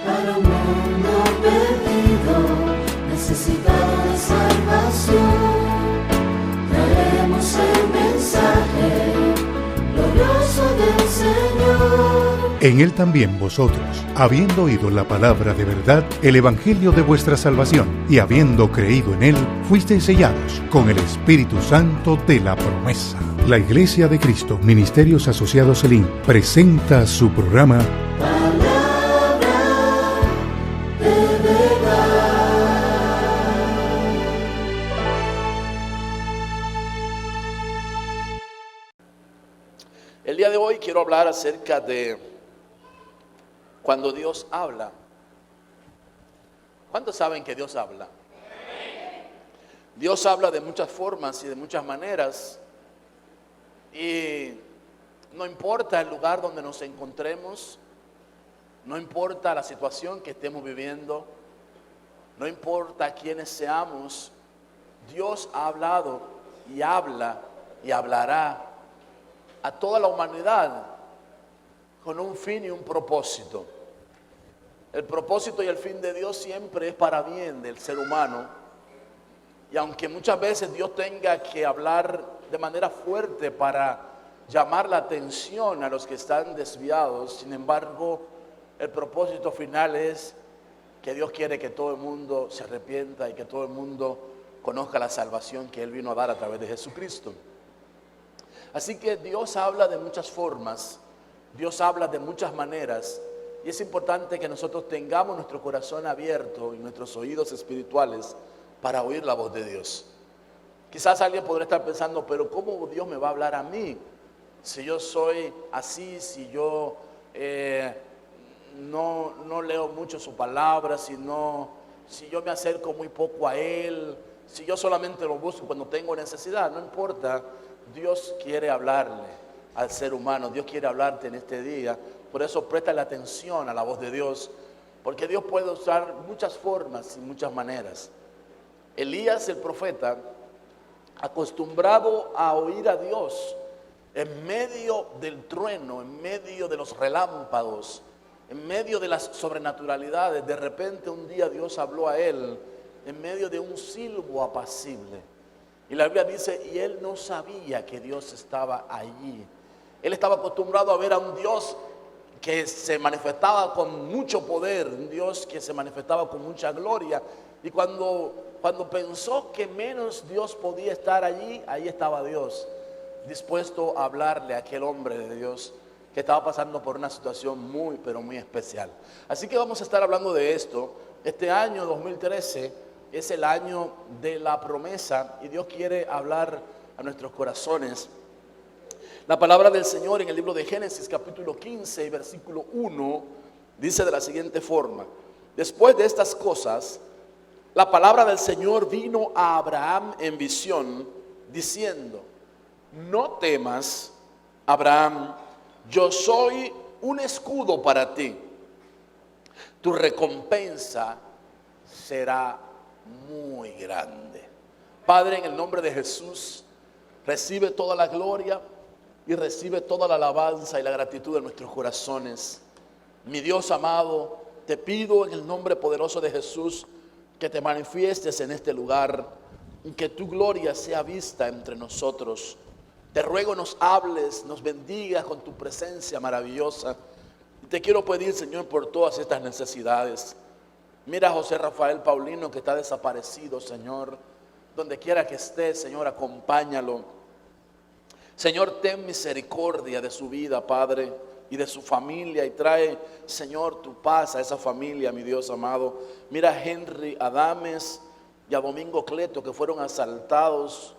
para un mundo perdido, necesitado de salvación. Traemos el mensaje glorioso del Señor. En Él también vosotros, habiendo oído la palabra de verdad, el evangelio de vuestra salvación, y habiendo creído en Él, fuisteis sellados con el Espíritu Santo de la promesa. La Iglesia de Cristo, Ministerios Asociados Elim, presenta su programa Palabra de verdad. El día de hoy quiero hablar acerca de cuando Dios habla. ¿Cuántos saben que Dios habla? Dios habla de muchas formas y de muchas maneras. Y no importa el lugar donde nos encontremos, no importa la situación que estemos viviendo, no importa quiénes seamos, Dios ha hablado y habla y hablará a toda la humanidad con un fin y un propósito. El propósito y el fin de Dios siempre es para bien del ser humano. Y aunque muchas veces Dios tenga que hablar de manera fuerte para llamar la atención a los que están desviados, sin embargo, el propósito final es que Dios quiere que todo el mundo se arrepienta y que todo el mundo conozca la salvación que Él vino a dar a través de Jesucristo. Así que Dios habla de muchas formas, Dios habla de muchas maneras, y es importante que nosotros tengamos nuestro corazón abierto y nuestros oídos espirituales para oír la voz de Dios. Quizás alguien podría estar pensando, pero ¿cómo Dios me va a hablar a mí? Si yo soy así, si yo no leo mucho su palabra, si yo me acerco muy poco a Él, si yo solamente lo busco cuando tengo necesidad, no importa. Dios quiere hablarle al ser humano, Dios quiere hablarte en este día. Por eso préstale atención a la voz de Dios, porque Dios puede usar muchas formas y muchas maneras. Elías el profeta, acostumbrado a oír a Dios en medio del trueno, en medio de los relámpagos, en medio de las sobrenaturalidades, de repente un día Dios habló a él en medio de un silbo apacible. Y la Biblia dice, y él no sabía que Dios estaba allí. Él estaba acostumbrado a ver a un Dios que se manifestaba con mucho poder, un Dios que se manifestaba con mucha gloria. Y cuando pensó que menos Dios podía estar allí, ahí estaba Dios, dispuesto a hablarle a aquel hombre de Dios que estaba pasando por una situación muy, pero muy especial. Así que vamos a estar hablando de esto. Este año 2013 es el año de la promesa y Dios quiere hablar a nuestros corazones. La palabra del Señor en el libro de Génesis capítulo 15 y versículo 1 dice de la siguiente forma: después de estas cosas, la palabra del Señor vino a Abraham en visión, diciendo: no temas, Abraham, yo soy un escudo para ti. Tu recompensa será muy grande. Padre, en el nombre de Jesús, recibe toda la gloria y recibe toda la alabanza y la gratitud de nuestros corazones. Mi Dios amado, te pido en el nombre poderoso de Jesús que te manifiestes en este lugar y que tu gloria sea vista entre nosotros. Te ruego nos hables, nos bendigas con tu presencia maravillosa. Y te quiero pedir, Señor, por todas estas necesidades. Mira a José Rafael Paulino que está desaparecido, Señor. Donde quiera que esté, Señor, acompáñalo. Señor, ten misericordia de su vida, Padre, y de su familia. Y trae, Señor, tu paz a esa familia, mi Dios amado. Mira a Henry Adames y a Domingo Cleto, que fueron asaltados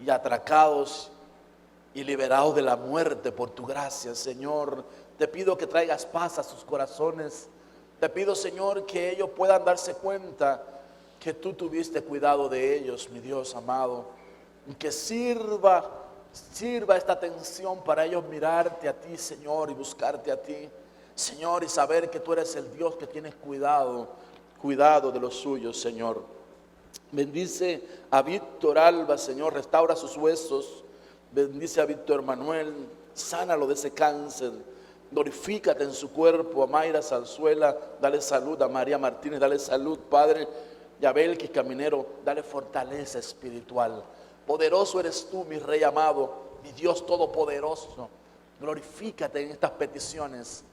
y atracados y liberados de la muerte por tu gracia, Señor. Te pido que traigas paz a sus corazones. Te pido, Señor, que ellos puedan darse cuenta que tú tuviste cuidado de ellos, mi Dios amado. Y que sirva esta atención para ellos mirarte a ti, Señor, y buscarte a ti, Señor, y saber que tú eres el Dios que tienes cuidado de los suyos, Señor. Bendice a Víctor Alba, Señor, restaura sus huesos. Bendice a Víctor Manuel, sánalo de ese cáncer. Glorifícate en su cuerpo. A Mayra Zarzuela, dale salud. A María Martínez, dale salud, Padre. Y a Belkis Caminero, dale fortaleza espiritual. Poderoso eres tú, mi Rey amado, mi Dios todopoderoso. Glorifícate en estas peticiones.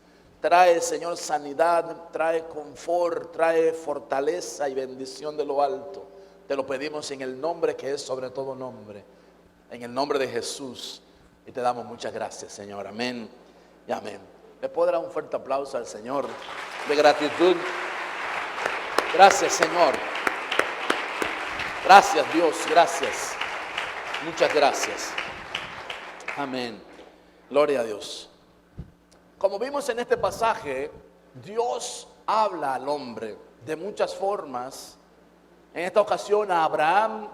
Trae, Señor, sanidad, trae confort, trae fortaleza y bendición de lo alto. Te lo pedimos en el nombre que es sobre todo nombre, en el nombre de Jesús. Y te damos muchas gracias, Señor. Amén y amén. ¿Le puedo dar un fuerte aplauso al Señor de gratitud? Gracias, Señor. Gracias, Dios, gracias. Muchas gracias. Amén. Gloria a Dios. Como vimos en este pasaje, Dios habla al hombre de muchas formas. En esta ocasión a Abraham,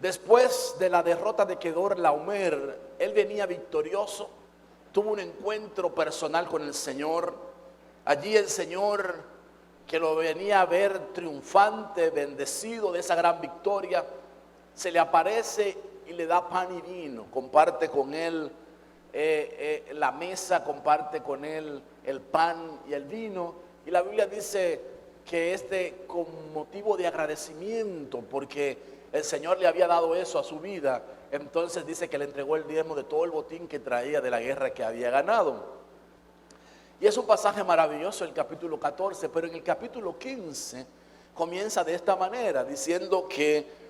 después de la derrota de Kedorlaomer, él venía victorioso, tuvo un encuentro personal con el Señor. Allí el Señor, que lo venía a ver triunfante, bendecido de esa gran victoria, se le aparece y le da pan y vino, comparte con él la mesa, comparte con él el pan y el vino. Y la Biblia dice que con motivo de agradecimiento, porque el Señor le había dado eso a su vida, entonces dice que le entregó el diezmo de todo el botín que traía de la guerra que había ganado. Y es un pasaje maravilloso el capítulo 14, pero en el capítulo 15 comienza de esta manera, diciendo que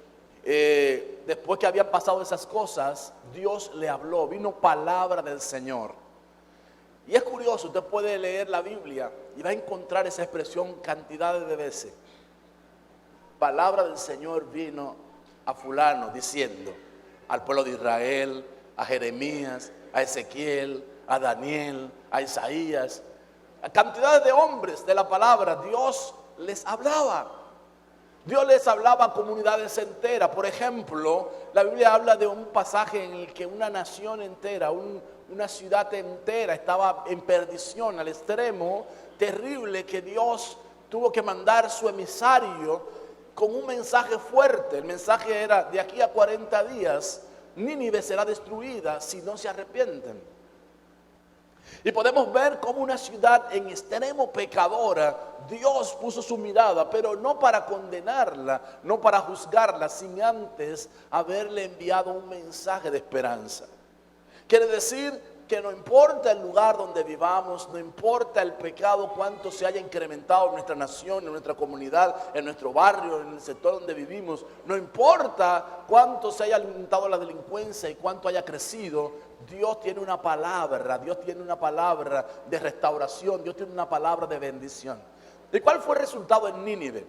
después que habían pasado esas cosas, Dios le habló, vino palabra del Señor. Y es curioso, usted puede leer la Biblia y va a encontrar esa expresión cantidades de veces. Palabra del Señor vino a fulano diciendo, al pueblo de Israel, a Jeremías, a Ezequiel, a Daniel, a Isaías, a cantidades de hombres de la palabra. Dios les hablaba. Dios les hablaba a comunidades enteras. Por ejemplo, la Biblia habla de un pasaje en el que una nación entera, una ciudad entera estaba en perdición al extremo terrible, que Dios tuvo que mandar su emisario con un mensaje fuerte. El mensaje era: de aquí a 40 días Nínive será destruida si no se arrepienten. Y podemos ver cómo una ciudad en extremo pecadora, Dios puso su mirada, pero no para condenarla, no para juzgarla, sin antes haberle enviado un mensaje de esperanza. Quiere decir que no importa el lugar donde vivamos, no importa el pecado, cuánto se haya incrementado en nuestra nación, en nuestra comunidad, en nuestro barrio, en el sector donde vivimos, no importa cuánto se haya alimentado la delincuencia y cuánto haya crecido, Dios tiene una palabra, Dios tiene una palabra de restauración, Dios tiene una palabra de bendición. ¿Y cuál fue el resultado en Nínive?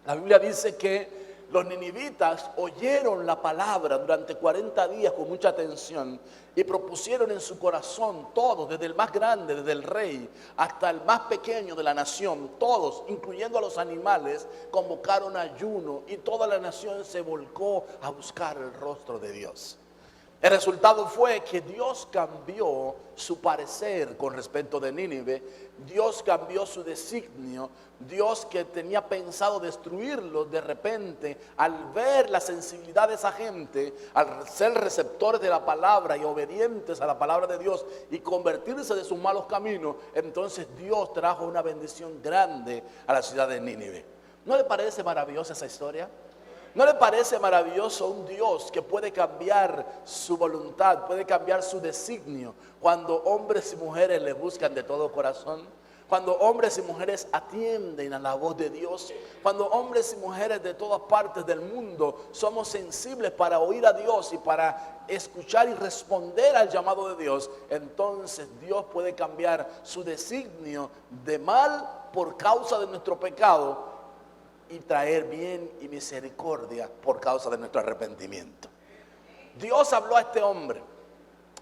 La Biblia dice que los ninivitas oyeron la palabra durante 40 días con mucha atención y propusieron en su corazón, todos, desde el más grande, desde el rey, hasta el más pequeño de la nación, todos, incluyendo a los animales, convocaron ayuno y toda la nación se volcó a buscar el rostro de Dios. El resultado fue que Dios cambió su parecer con respecto de Nínive. Dios cambió su designio. Dios, que tenía pensado destruirlos, de repente, al ver la sensibilidad de esa gente, al ser receptores de la palabra y obedientes a la palabra de Dios y convertirse de sus malos caminos, entonces Dios trajo una bendición grande a la ciudad de Nínive. ¿No le parece maravillosa esa historia? ¿No le parece maravilloso un Dios que puede cambiar su voluntad, puede cambiar su designio cuando hombres y mujeres le buscan de todo corazón? Cuando hombres y mujeres atienden a la voz de Dios, cuando hombres y mujeres de todas partes del mundo somos sensibles para oír a Dios y para escuchar y responder al llamado de Dios, entonces Dios puede cambiar su designio de mal por causa de nuestro pecado y traer bien y misericordia por causa de nuestro arrepentimiento. Dios habló a este hombre,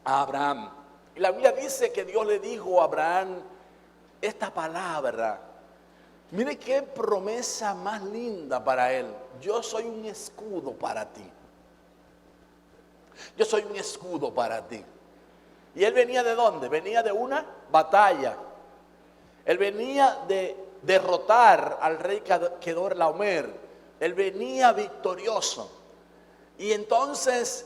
a Abraham, y la Biblia dice que Dios le dijo a Abraham esta palabra. Mire qué promesa más linda para él: yo soy un escudo para ti. Yo soy un escudo para ti. Y él venía ¿de dónde? Venía de una batalla. Él venía de derrotar al rey Kedorlaomer. Él venía victorioso. Y entonces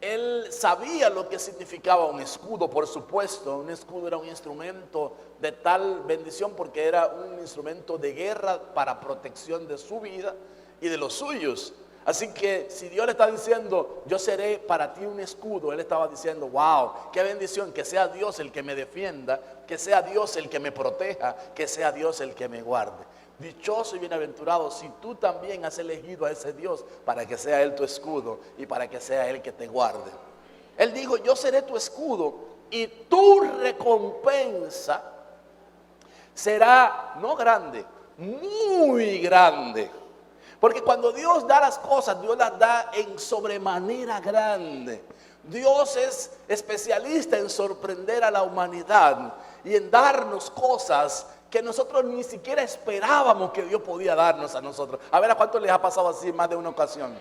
Él sabía lo que significaba un escudo, por supuesto. Un escudo era un instrumento de tal bendición porque era un instrumento de guerra para protección de su vida y de los suyos. Así que si Dios le está diciendo, yo seré para ti un escudo, Él estaba diciendo, wow, qué bendición, que sea Dios el que me defienda, que sea Dios el que me proteja, que sea Dios el que me guarde. Dichoso y bienaventurado si tú también has elegido a ese Dios para que sea Él tu escudo y para que sea Él que te guarde. Él dijo, yo seré tu escudo y tu recompensa será no grande, muy grande. Porque cuando Dios da las cosas, Dios las da en sobremanera grande. Dios es especialista en sorprender a la humanidad y en darnos cosas que nosotros ni siquiera esperábamos que Dios podía darnos a nosotros. A ver, ¿a cuánto les ha pasado así en más de una ocasión?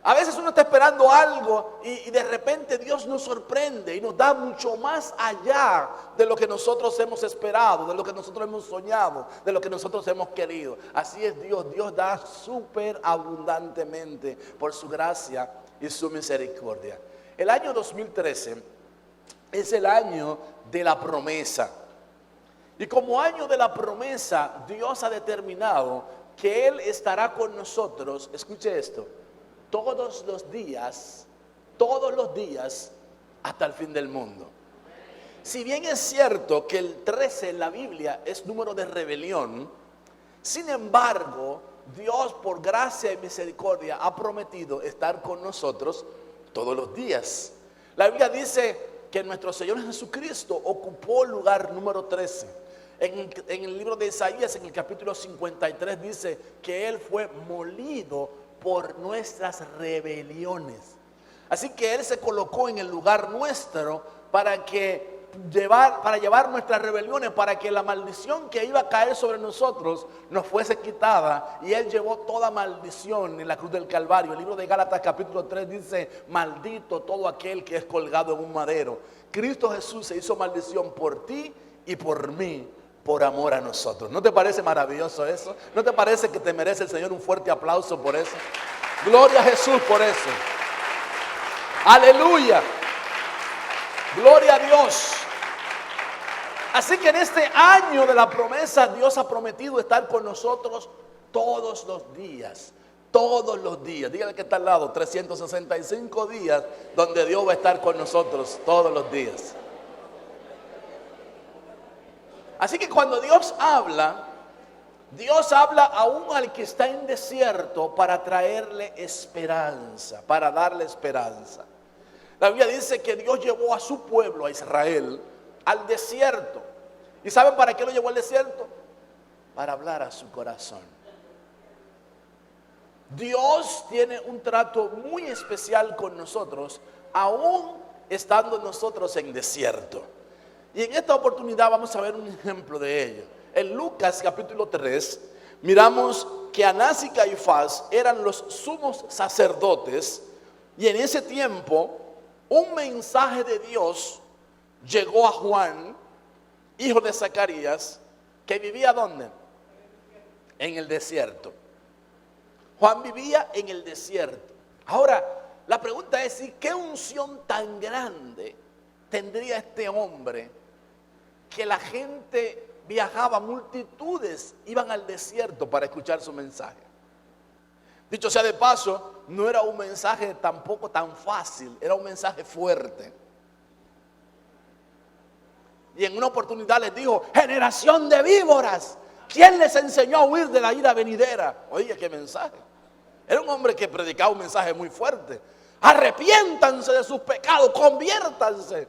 A veces uno está esperando algo y de repente Dios nos sorprende y nos da mucho más allá de lo que nosotros hemos esperado, de lo que nosotros hemos soñado, de lo que nosotros hemos querido. Así es Dios, Dios da súper abundantemente por su gracia y su misericordia. El año 2013 es el año de la promesa. Y como año de la promesa, Dios ha determinado que Él estará con nosotros, escuche esto, todos los días, hasta el fin del mundo. Si bien es cierto que el 13 en la Biblia es número de rebelión, sin embargo, Dios por gracia y misericordia ha prometido estar con nosotros todos los días. La Biblia dice que nuestro Señor Jesucristo ocupó el lugar número 13. En el libro de Isaías, en el capítulo 53, dice que Él fue molido por nuestras rebeliones. Así que Él se colocó en el lugar nuestro para llevar nuestras rebeliones, para que la maldición que iba a caer sobre nosotros nos fuese quitada. Y Él llevó toda maldición en la cruz del Calvario. El libro de Gálatas capítulo 3 dice, maldito todo aquel que es colgado en un madero. Cristo Jesús se hizo maldición por ti y por mí, por amor a nosotros. ¿No te parece maravilloso eso? ¿No te parece que te merece el Señor un fuerte aplauso por eso? Gloria a Jesús por eso. Aleluya. Gloria a Dios. Así que en este año de la promesa, Dios ha prometido estar con nosotros todos los días. Todos los días. Dígale que está al lado, 365 días donde Dios va a estar con nosotros todos los días. Así que cuando Dios habla aún al que está en desierto para traerle esperanza, para darle esperanza. La Biblia dice que Dios llevó a su pueblo, a Israel, al desierto. ¿Y saben para qué lo llevó al desierto? Para hablar a su corazón. Dios tiene un trato muy especial con nosotros, aún estando nosotros en desierto. Y en esta oportunidad vamos a ver un ejemplo de ello. En Lucas capítulo 3, miramos que Anás y Caifás eran los sumos sacerdotes. Y en ese tiempo, un mensaje de Dios llegó a Juan, hijo de Zacarías, que vivía ¿dónde? En el desierto. Juan vivía en el desierto. Ahora, la pregunta es, ¿y qué unción tan grande tendría este hombre que la gente viajaba, multitudes iban al desierto para escuchar su mensaje? Dicho sea de paso, no era un mensaje tampoco tan fácil, era un mensaje fuerte. Y en una oportunidad les dijo, generación de víboras, ¿quién les enseñó a huir de la ira venidera? Oye, qué mensaje. Era un hombre que predicaba un mensaje muy fuerte. Arrepiéntanse de sus pecados, conviértanse.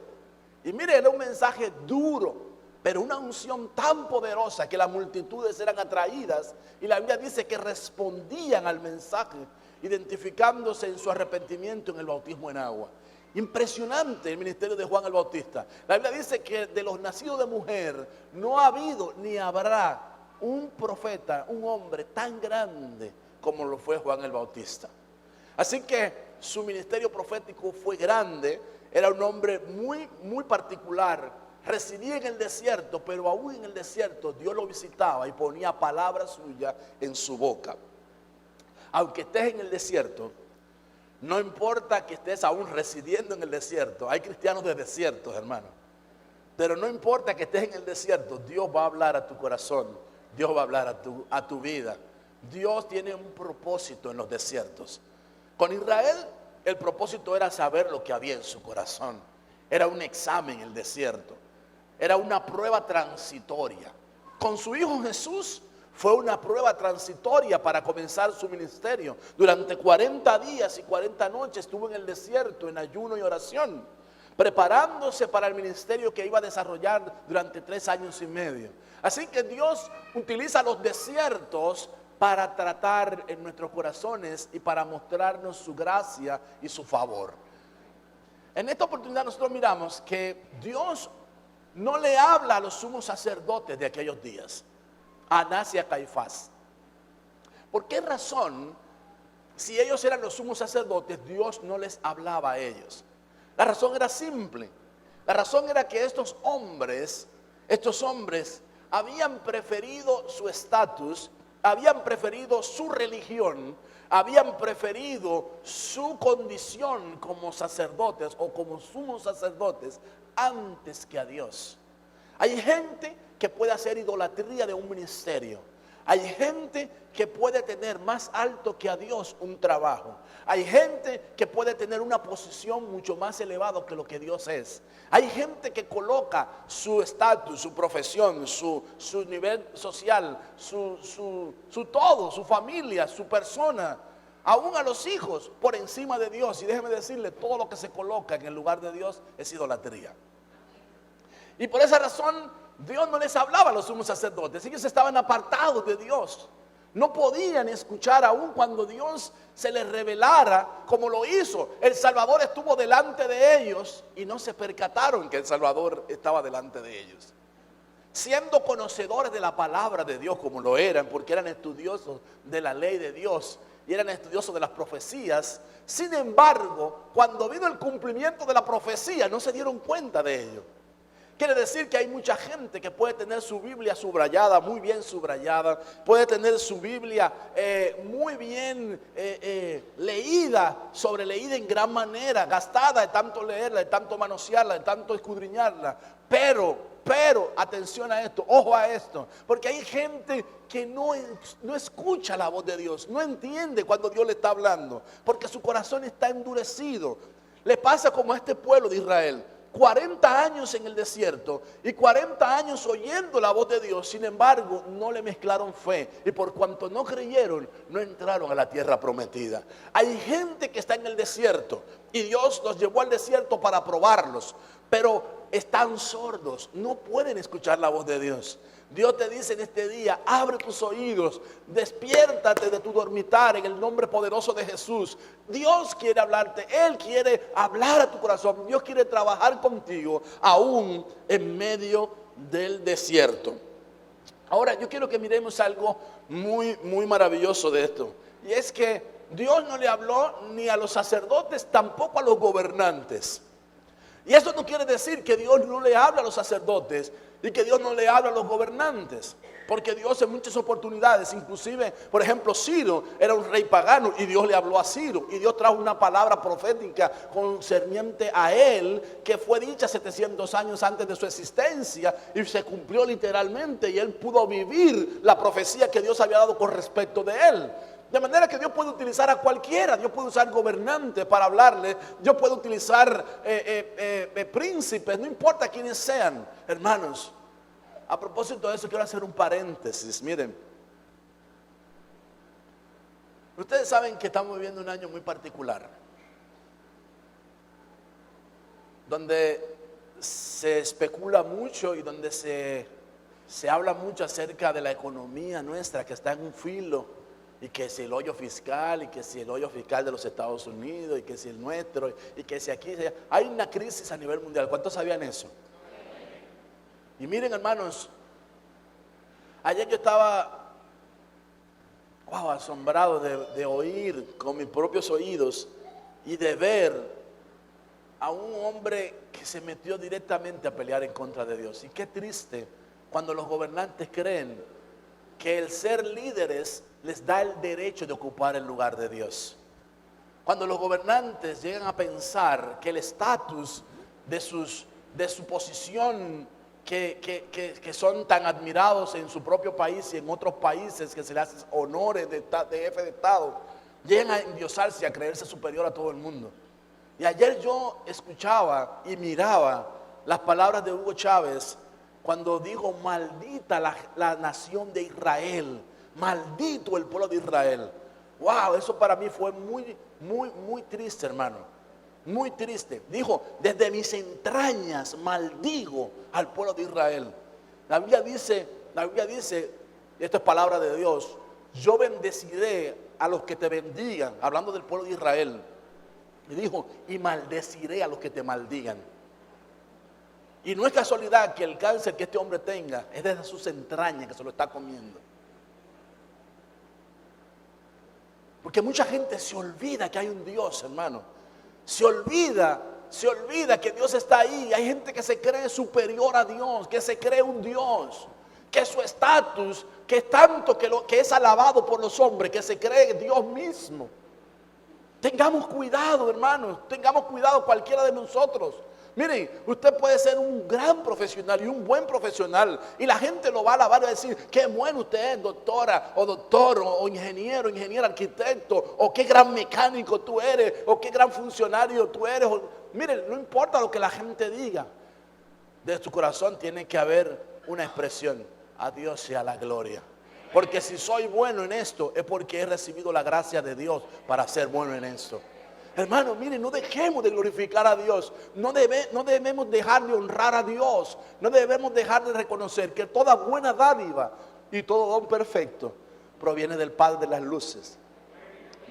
Y mire, era un mensaje duro, pero una unción tan poderosa que las multitudes eran atraídas. Y la Biblia dice que respondían al mensaje, identificándose en su arrepentimiento en el bautismo en agua. Impresionante el ministerio de Juan el Bautista. La Biblia dice que de los nacidos de mujer no ha habido ni habrá un profeta, un hombre tan grande como lo fue Juan el Bautista. Así que su ministerio profético fue grande. Era un hombre muy particular. Residía en el desierto, pero aún en el desierto Dios lo visitaba y ponía palabras suyas en su boca. Aunque estés en el desierto, No importa que estés aún residiendo en el desierto. Hay cristianos de desiertos, hermano. Pero no importa que estés en el desierto, Dios va a hablar a tu corazón. Dios va a hablar a tu vida. Dios tiene un propósito en los desiertos. Con Israel, el propósito era saber lo que había en su corazón. Era un examen el desierto. Era una prueba transitoria. Con su Hijo Jesús fue una prueba transitoria para comenzar su ministerio. Durante 40 días y 40 noches estuvo en el desierto en ayuno y oración, preparándose para el ministerio que iba a desarrollar durante 3 años y medio. Así que Dios utiliza los desiertos para tratar en nuestros corazones y para mostrarnos su gracia y su favor. En esta oportunidad nosotros miramos que Dios no le habla a los sumos sacerdotes de aquellos días, a Anás y a Caifás. ¿Por qué razón, si ellos eran los sumos sacerdotes, Dios no les hablaba a ellos? La razón era simple. La razón era que estos hombres habían preferido su estatus, habían preferido su religión, habían preferido su condición como sacerdotes o como sumos sacerdotes antes que a Dios. Hay gente que puede hacer idolatría de un ministerio. Hay gente que puede tener más alto que a Dios un trabajo. Hay gente que puede tener una posición mucho más elevada que lo que Dios es. Hay gente que coloca su estatus, su profesión, su nivel social, su todo, su familia, su persona, aún a los hijos, por encima de Dios. Y déjeme decirle, todo lo que se coloca en el lugar de Dios es idolatría. Y por esa razón Dios no les hablaba a los sumos sacerdotes. Ellos estaban apartados de Dios. No podían escuchar aún cuando Dios se les revelara como lo hizo. El Salvador estuvo delante de ellos y no se percataron que el Salvador estaba delante de ellos. Siendo conocedores de la palabra de Dios como lo eran, porque eran estudiosos de la ley de Dios y eran estudiosos de las profecías. Sin embargo, cuando vino el cumplimiento de la profecía, no se dieron cuenta de ello. Quiere decir que hay mucha gente que puede tener su Biblia subrayada, muy bien subrayada, puede tener su Biblia muy bien leída en gran manera, gastada de tanto leerla, de tanto manosearla, de tanto escudriñarla. Pero, atención a esto, ojo a esto, porque hay gente que no escucha la voz de Dios, no entiende cuando Dios le está hablando, porque su corazón está endurecido. Le pasa como a este pueblo de Israel. 40 años en el desierto y 40 años oyendo la voz de Dios. Sin embargo, no le mezclaron fe, y por cuanto no creyeron, no entraron a la tierra prometida. Hay gente que está en el desierto y Dios los llevó al desierto para probarlos, pero están sordos, no pueden escuchar la voz de Dios. Dios te dice en este día, abre tus oídos, despiértate de tu dormitar en el nombre poderoso de Jesús. Dios quiere hablarte, Él quiere hablar a tu corazón, Dios quiere trabajar contigo aún en medio del desierto. Ahora yo quiero que miremos algo muy, muy maravilloso de esto, y es que Dios no le habló ni a los sacerdotes, tampoco a los gobernantes. Y eso no quiere decir que Dios no le habla a los sacerdotes y que Dios no le habla a los gobernantes, porque Dios en muchas oportunidades, inclusive, por ejemplo, Ciro era un rey pagano y Dios le habló a Ciro y Dios trajo una palabra profética concerniente a él que fue dicha 700 años antes de su existencia y se cumplió literalmente, y él pudo vivir la profecía que Dios había dado con respecto de él. De manera que Dios puede utilizar a cualquiera. Dios puede usar gobernantes para hablarle. Dios puede utilizar príncipes, no importa quiénes sean. Hermanos, a propósito de eso quiero hacer un paréntesis. Miren, ustedes saben que estamos viviendo un año muy particular, donde se especula mucho y donde se habla mucho acerca de la economía nuestra, que está en un filo. Y que si el hoyo fiscal, y que si el hoyo fiscal de los Estados Unidos, y que si el nuestro, y que si aquí, hay una crisis a nivel mundial. ¿Cuántos sabían eso? Y miren, hermanos, ayer yo estaba asombrado de oír con mis propios oídos y de ver a un hombre que se metió directamente a pelear en contra de Dios. Y qué triste cuando los gobernantes creen que el ser líderes les da el derecho de ocupar el lugar de Dios. Cuando los gobernantes llegan a pensar que el estatus de su posición que son tan admirados en su propio país y en otros países, que se les hace honores de jefe de Estado, llegan a endiosarse y a creerse superior a todo el mundo. Y ayer yo escuchaba y miraba las palabras de Hugo Chávez cuando dijo: maldita la nación de Israel, maldito el pueblo de Israel. Wow, eso para mí fue muy triste, hermano. Muy triste. Dijo: desde mis entrañas maldigo al pueblo de Israel. La Biblia dice, esto es palabra de Dios: yo bendeciré a los que te bendigan, hablando del pueblo de Israel. Y dijo: y maldeciré a los que te maldigan. Y no es casualidad que el cáncer que este hombre tenga es desde sus entrañas que se lo está comiendo. Porque mucha gente se olvida que hay un Dios, hermano. Se olvida que Dios está ahí. Hay gente que se cree superior a Dios, que se cree un Dios, que su estatus, que es tanto que es alabado por los hombres, que se cree Dios mismo. Tengamos cuidado, hermanos, tengamos cuidado cualquiera de nosotros. Miren, usted puede ser un gran profesional y un buen profesional, y la gente lo va a alabar y va a decir: qué bueno usted es, doctora o doctor, o ingeniero, ingeniero, arquitecto, o qué gran mecánico tú eres, o qué gran funcionario tú eres. Miren, no importa lo que la gente diga, de su corazón tiene que haber una expresión: a Dios sea la gloria. Porque si soy bueno en esto, es porque he recibido la gracia de Dios para ser bueno en esto. Hermano, miren, no dejemos de glorificar a Dios. No debemos dejar de honrar a Dios. No debemos dejar de reconocer que toda buena dádiva y todo don perfecto proviene del Padre de las luces,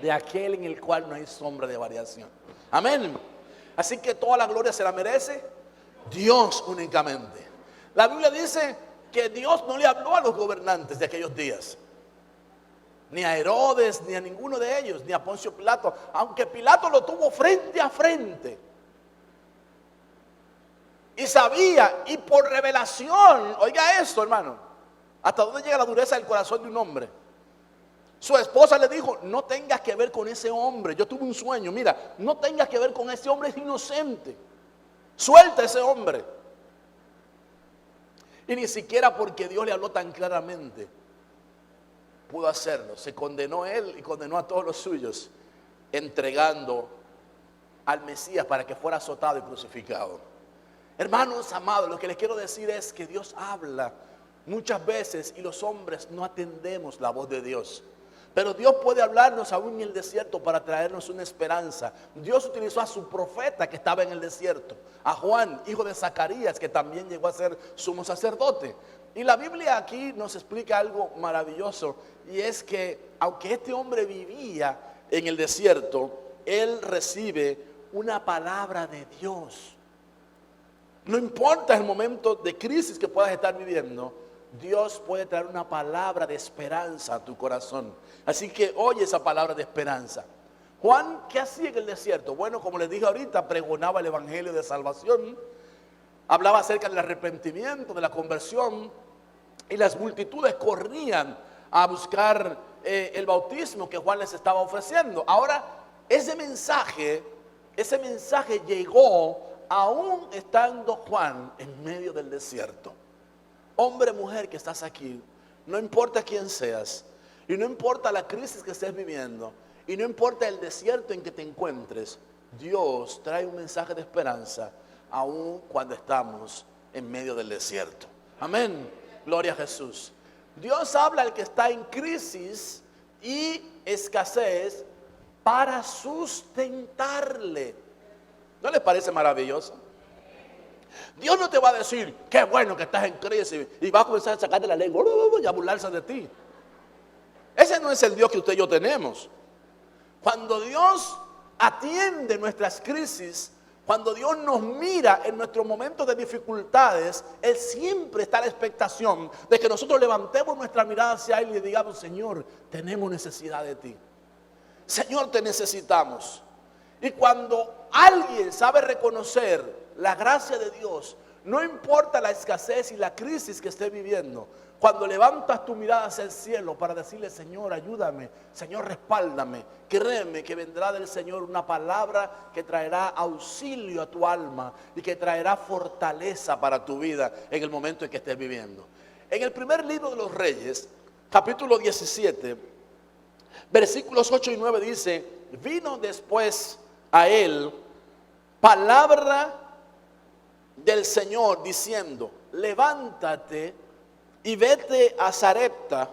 de aquel en el cual no hay sombra de variación. Amén. Así que toda la gloria se la merece Dios únicamente. La Biblia dice que Dios no le habló a los gobernantes de aquellos días, ni a Herodes, ni a ninguno de ellos, ni a Poncio Pilato, aunque Pilato lo tuvo frente a frente. Y sabía, y por revelación, oiga esto, hermano, hasta dónde llega la dureza del corazón de un hombre. Su esposa le dijo: no tengas que ver con ese hombre, yo tuve un sueño, mira, no tengas que ver con ese hombre, es inocente, suelta a ese hombre. Y ni siquiera porque Dios le habló tan claramente pudo hacerlo. Se condenó él y condenó a todos los suyos, entregando al Mesías para que fuera azotado y crucificado. Hermanos amados, lo que les quiero decir es que Dios habla muchas veces y los hombres no atendemos la voz de Dios. Pero Dios puede hablarnos aún en el desierto para traernos una esperanza. Dios utilizó a su profeta que estaba en el desierto, a Juan, hijo de Zacarías, que también llegó a ser sumo sacerdote. Y la Biblia aquí nos explica algo maravilloso, y es que aunque este hombre vivía en el desierto, él recibe una palabra de Dios. No importa el momento de crisis que puedas estar viviendo, Dios puede traer una palabra de esperanza a tu corazón. Así que oye esa palabra de esperanza. Juan, ¿qué hacía en el desierto? Bueno, como les dije ahorita, pregonaba el evangelio de salvación, hablaba acerca del arrepentimiento, de la conversión, y las multitudes corrían a buscar el bautismo que Juan les estaba ofreciendo. Ahora, ese mensaje llegó aún estando Juan en medio del desierto. Hombre, mujer que estás aquí, no importa quién seas, y no importa la crisis que estés viviendo, y no importa el desierto en que te encuentres, Dios trae un mensaje de esperanza aún cuando estamos en medio del desierto. Amén. Gloria a Jesús. Dios habla al que está en crisis y escasez para sustentarle. ¿No les parece maravilloso? Dios no te va a decir: qué bueno que estás en crisis, y va a comenzar a sacarte la lengua y a burlarse de ti. Ese no es el Dios que usted y yo tenemos. Cuando Dios atiende nuestras crisis, cuando Dios nos mira en nuestros momentos de dificultades, Él siempre está a la expectación de que nosotros levantemos nuestra mirada hacia Él y le digamos: Señor, tenemos necesidad de ti. Señor, te necesitamos. Y cuando alguien sabe reconocer la gracia de Dios, No importa la escasez y la crisis que estés viviendo, cuando levantas tu mirada hacia el cielo para decirle: Señor, ayúdame, Señor, respáldame, créeme que vendrá del Señor una palabra que traerá auxilio a tu alma y que traerá fortaleza para tu vida en el momento en que estés viviendo. En el primer libro de los Reyes, capítulo 17, versículos 8 y 9 dice: vino después a él palabra del Señor diciendo: levántate y vete a Sarepta,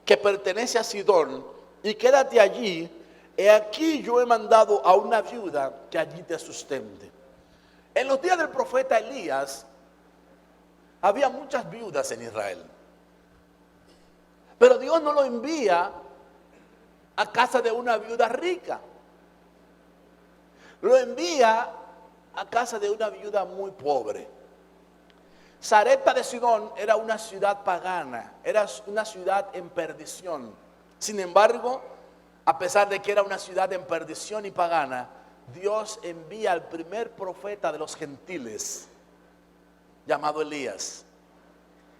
que pertenece a Sidón, y quédate allí. He aquí yo he mandado a una viuda que allí te sustente. En los días del profeta Elías había muchas viudas en Israel, pero Dios no lo envía a casa de una viuda rica, lo envía a casa de una viuda muy pobre. Sarepta de Sidón era una ciudad pagana, era una ciudad en perdición. Sin embargo, a pesar de que era una ciudad en perdición y pagana, Dios envía al primer profeta de los gentiles, llamado Elías.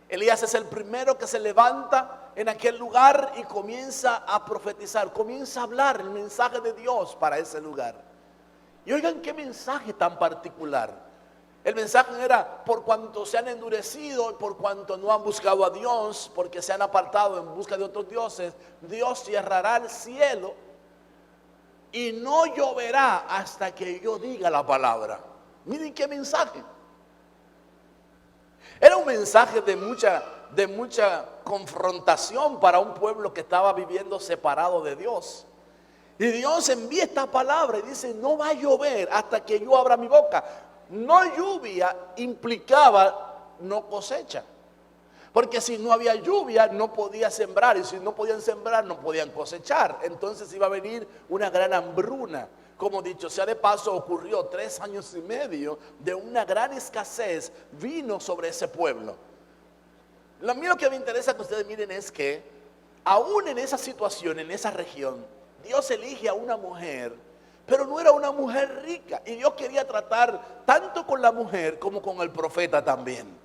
Elías es el primero que se levanta en aquel lugar y comienza a profetizar, comienza a hablar el mensaje de Dios para ese lugar. Y oigan qué mensaje tan particular. El mensaje era: por cuanto se han endurecido, por cuanto no han buscado a Dios, porque se han apartado en busca de otros dioses, Dios cerrará el cielo y no lloverá hasta que yo diga la palabra. Miren qué mensaje. Era un mensaje de mucha confrontación para un pueblo que estaba viviendo separado de Dios. Y Dios envía esta palabra y dice: no va a llover hasta que yo abra mi boca. No lluvia implicaba no cosecha, porque si no había lluvia no podía sembrar, y si no podían sembrar no podían cosechar. Entonces iba a venir una gran hambruna. Como dicho sea de paso, ocurrió 3 años y medio de una gran escasez vino sobre ese pueblo. Lo mío que me interesa que ustedes miren es que aún en esa situación, en esa región, Dios elige a una mujer, pero no era una mujer rica. Y Dios quería tratar tanto con la mujer como con el profeta también.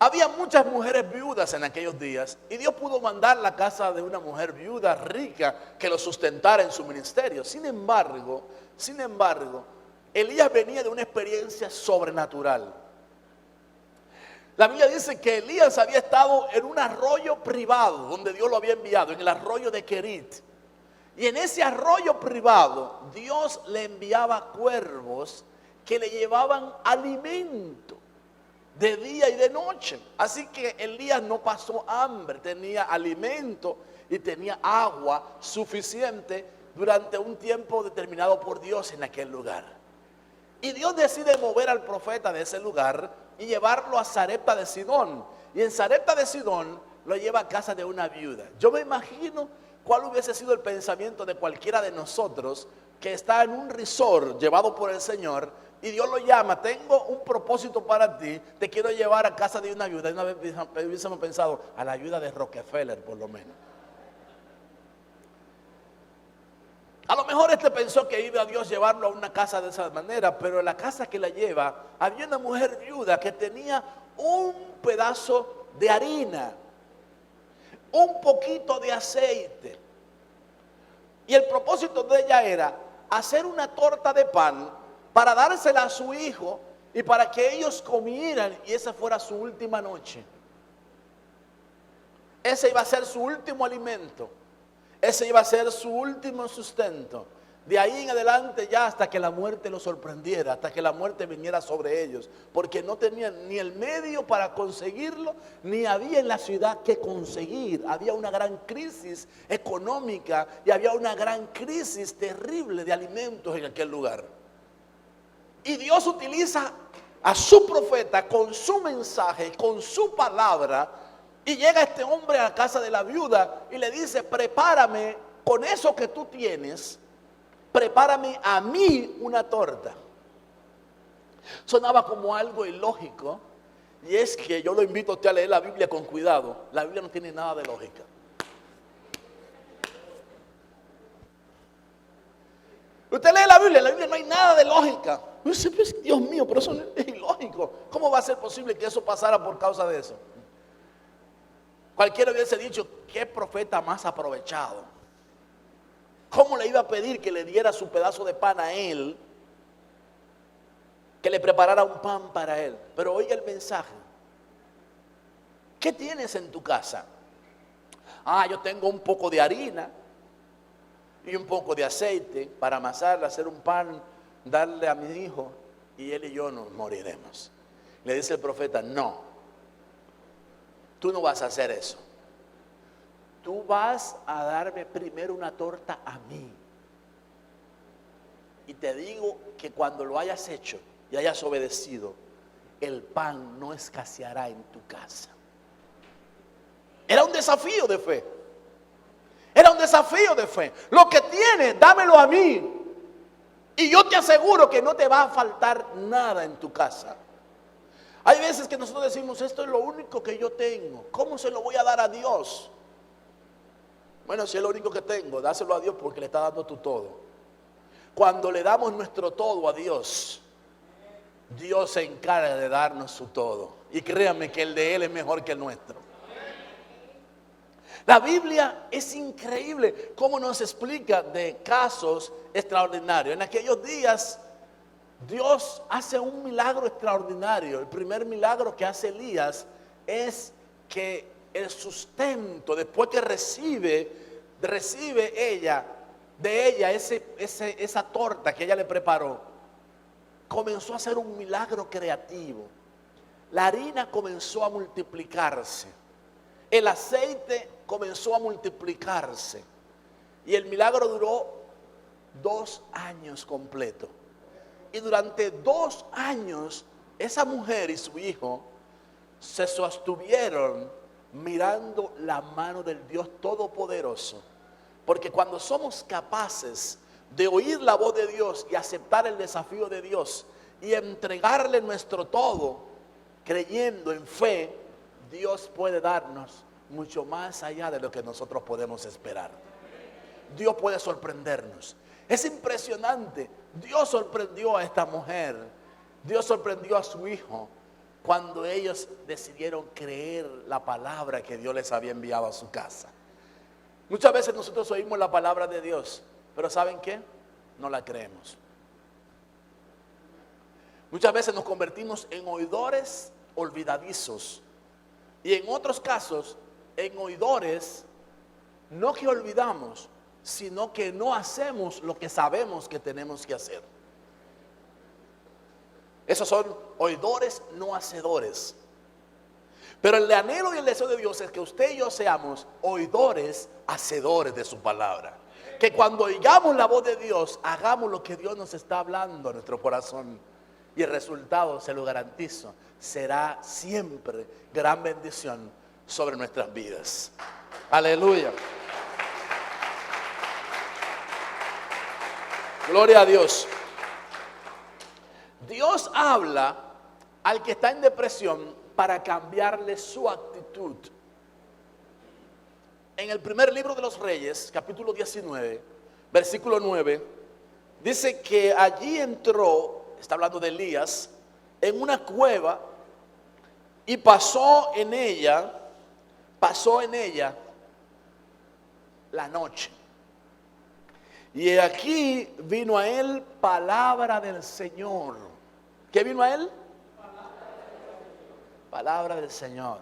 Había muchas mujeres viudas en aquellos días y Dios pudo mandar la casa de una mujer viuda rica que lo sustentara en su ministerio. Sin embargo, Elías venía de una experiencia sobrenatural. La Biblia dice que Elías había estado en un arroyo privado donde Dios lo había enviado, en el arroyo de Querit. Y en ese arroyo privado Dios le enviaba cuervos que le llevaban alimento de día y de noche. Así que Elías no pasó hambre, tenía alimento y tenía agua suficiente durante un tiempo determinado por Dios en aquel lugar. Y Dios decide mover al profeta de ese lugar y llevarlo a Sarepta de Sidón. Y en Sarepta de Sidón lo lleva a casa de una viuda. Yo me imagino cuál hubiese sido el pensamiento de cualquiera de nosotros que está en un resort llevado por el Señor y Dios lo llama: tengo un propósito para ti, te quiero llevar a casa de una viuda. Y una vez hubiésemos pensado: a la viuda de Rockefeller por lo menos. A lo mejor pensó que iba a Dios llevarlo a una casa de esa manera, pero en la casa que la lleva había una mujer viuda que tenía un pedazo de harina, un poquito de aceite. Y el propósito de ella era hacer una torta de pan para dársela a su hijo y para que ellos comieran y esa fuera su última noche. Ese iba a ser su último alimento. Ese iba a ser su último sustento. De ahí en adelante ya hasta que la muerte los sorprendiera, hasta que la muerte viniera sobre ellos, porque no tenían ni el medio para conseguirlo, ni había en la ciudad que conseguir. Había una gran crisis económica y había una gran crisis terrible de alimentos en aquel lugar. Y Dios utiliza a su profeta con su mensaje, con su palabra. Y llega este hombre a la casa de la viuda y le dice: prepárame con eso que tú tienes, prepárame a mí una torta. Sonaba como algo ilógico, y es que yo lo invito a usted a leer la Biblia con cuidado. La Biblia no tiene nada de lógica. Usted lee la Biblia no hay nada de lógica. Dice, pues, Dios mío, pero eso es ilógico. ¿Cómo va a ser posible que eso pasara por causa de eso? Cualquiera hubiese dicho, qué profeta más aprovechado. ¿Cómo le iba a pedir que le diera su pedazo de pan a él? Que le preparara un pan para él. Pero oiga el mensaje. ¿Qué tienes en tu casa? Yo tengo un poco de harina y un poco de aceite para amasarla, hacer un pan, darle a mi hijo y él y yo nos moriremos. Le dice el profeta, no, tú no vas a hacer eso. Tú vas a darme primero una torta a mí. Y te digo que cuando lo hayas hecho y hayas obedecido, el pan no escaseará en tu casa. Era un desafío de fe. Era un desafío de fe. Lo que tienes, dámelo a mí. Y yo te aseguro que no te va a faltar nada en tu casa. Hay veces que nosotros decimos, esto es lo único que yo tengo. ¿Cómo se lo voy a dar a Dios? Bueno, si es lo único que tengo, dáselo a Dios porque le está dando tu todo. Cuando le damos nuestro todo a Dios, Dios se encarga de darnos su todo. Y créanme que el de Él es mejor que el nuestro. La Biblia es increíble cómo nos explica de casos extraordinarios. En aquellos días Dios hace un milagro extraordinario. El primer milagro que hace Elías es que el sustento, después que recibe de ella esa torta que ella le preparó, comenzó a hacer un milagro creativo. La harina comenzó a multiplicarse. El aceite comenzó a multiplicarse. Y el milagro duró 2 años completos. Y durante 2 años, esa mujer y su hijo se sostuvieron mirando la mano del Dios Todopoderoso. Porque cuando somos capaces de oír la voz de Dios y aceptar el desafío de Dios y entregarle nuestro todo, creyendo en fe, Dios puede darnos mucho más allá de lo que nosotros podemos esperar. Dios puede sorprendernos. Es impresionante. Dios sorprendió a esta mujer. Dios sorprendió a su hijo cuando ellos decidieron creer la palabra que Dios les había enviado a su casa. Muchas veces nosotros oímos la palabra de Dios, pero ¿saben qué? No la creemos. Muchas veces nos convertimos en oidores olvidadizos. Y en otros casos, en oidores, no que olvidamos, sino que no hacemos lo que sabemos que tenemos que hacer. Esos son oidores no hacedores. Pero el anhelo y el deseo de Dios es que usted y yo seamos oidores hacedores de su palabra. Que cuando oigamos la voz de Dios, hagamos lo que Dios nos está hablando a nuestro corazón. Y el resultado, se lo garantizo, será siempre gran bendición sobre nuestras vidas. Aleluya. Gloria a Dios. Dios habla al que está en depresión para cambiarle su actitud. En el primer libro de los Reyes, capítulo 19, versículo 9, dice que allí entró, está hablando de Elías, en una cueva y pasó en ella la noche. Y aquí vino a él palabra del Señor. ¿Qué vino a él? Palabra del Señor.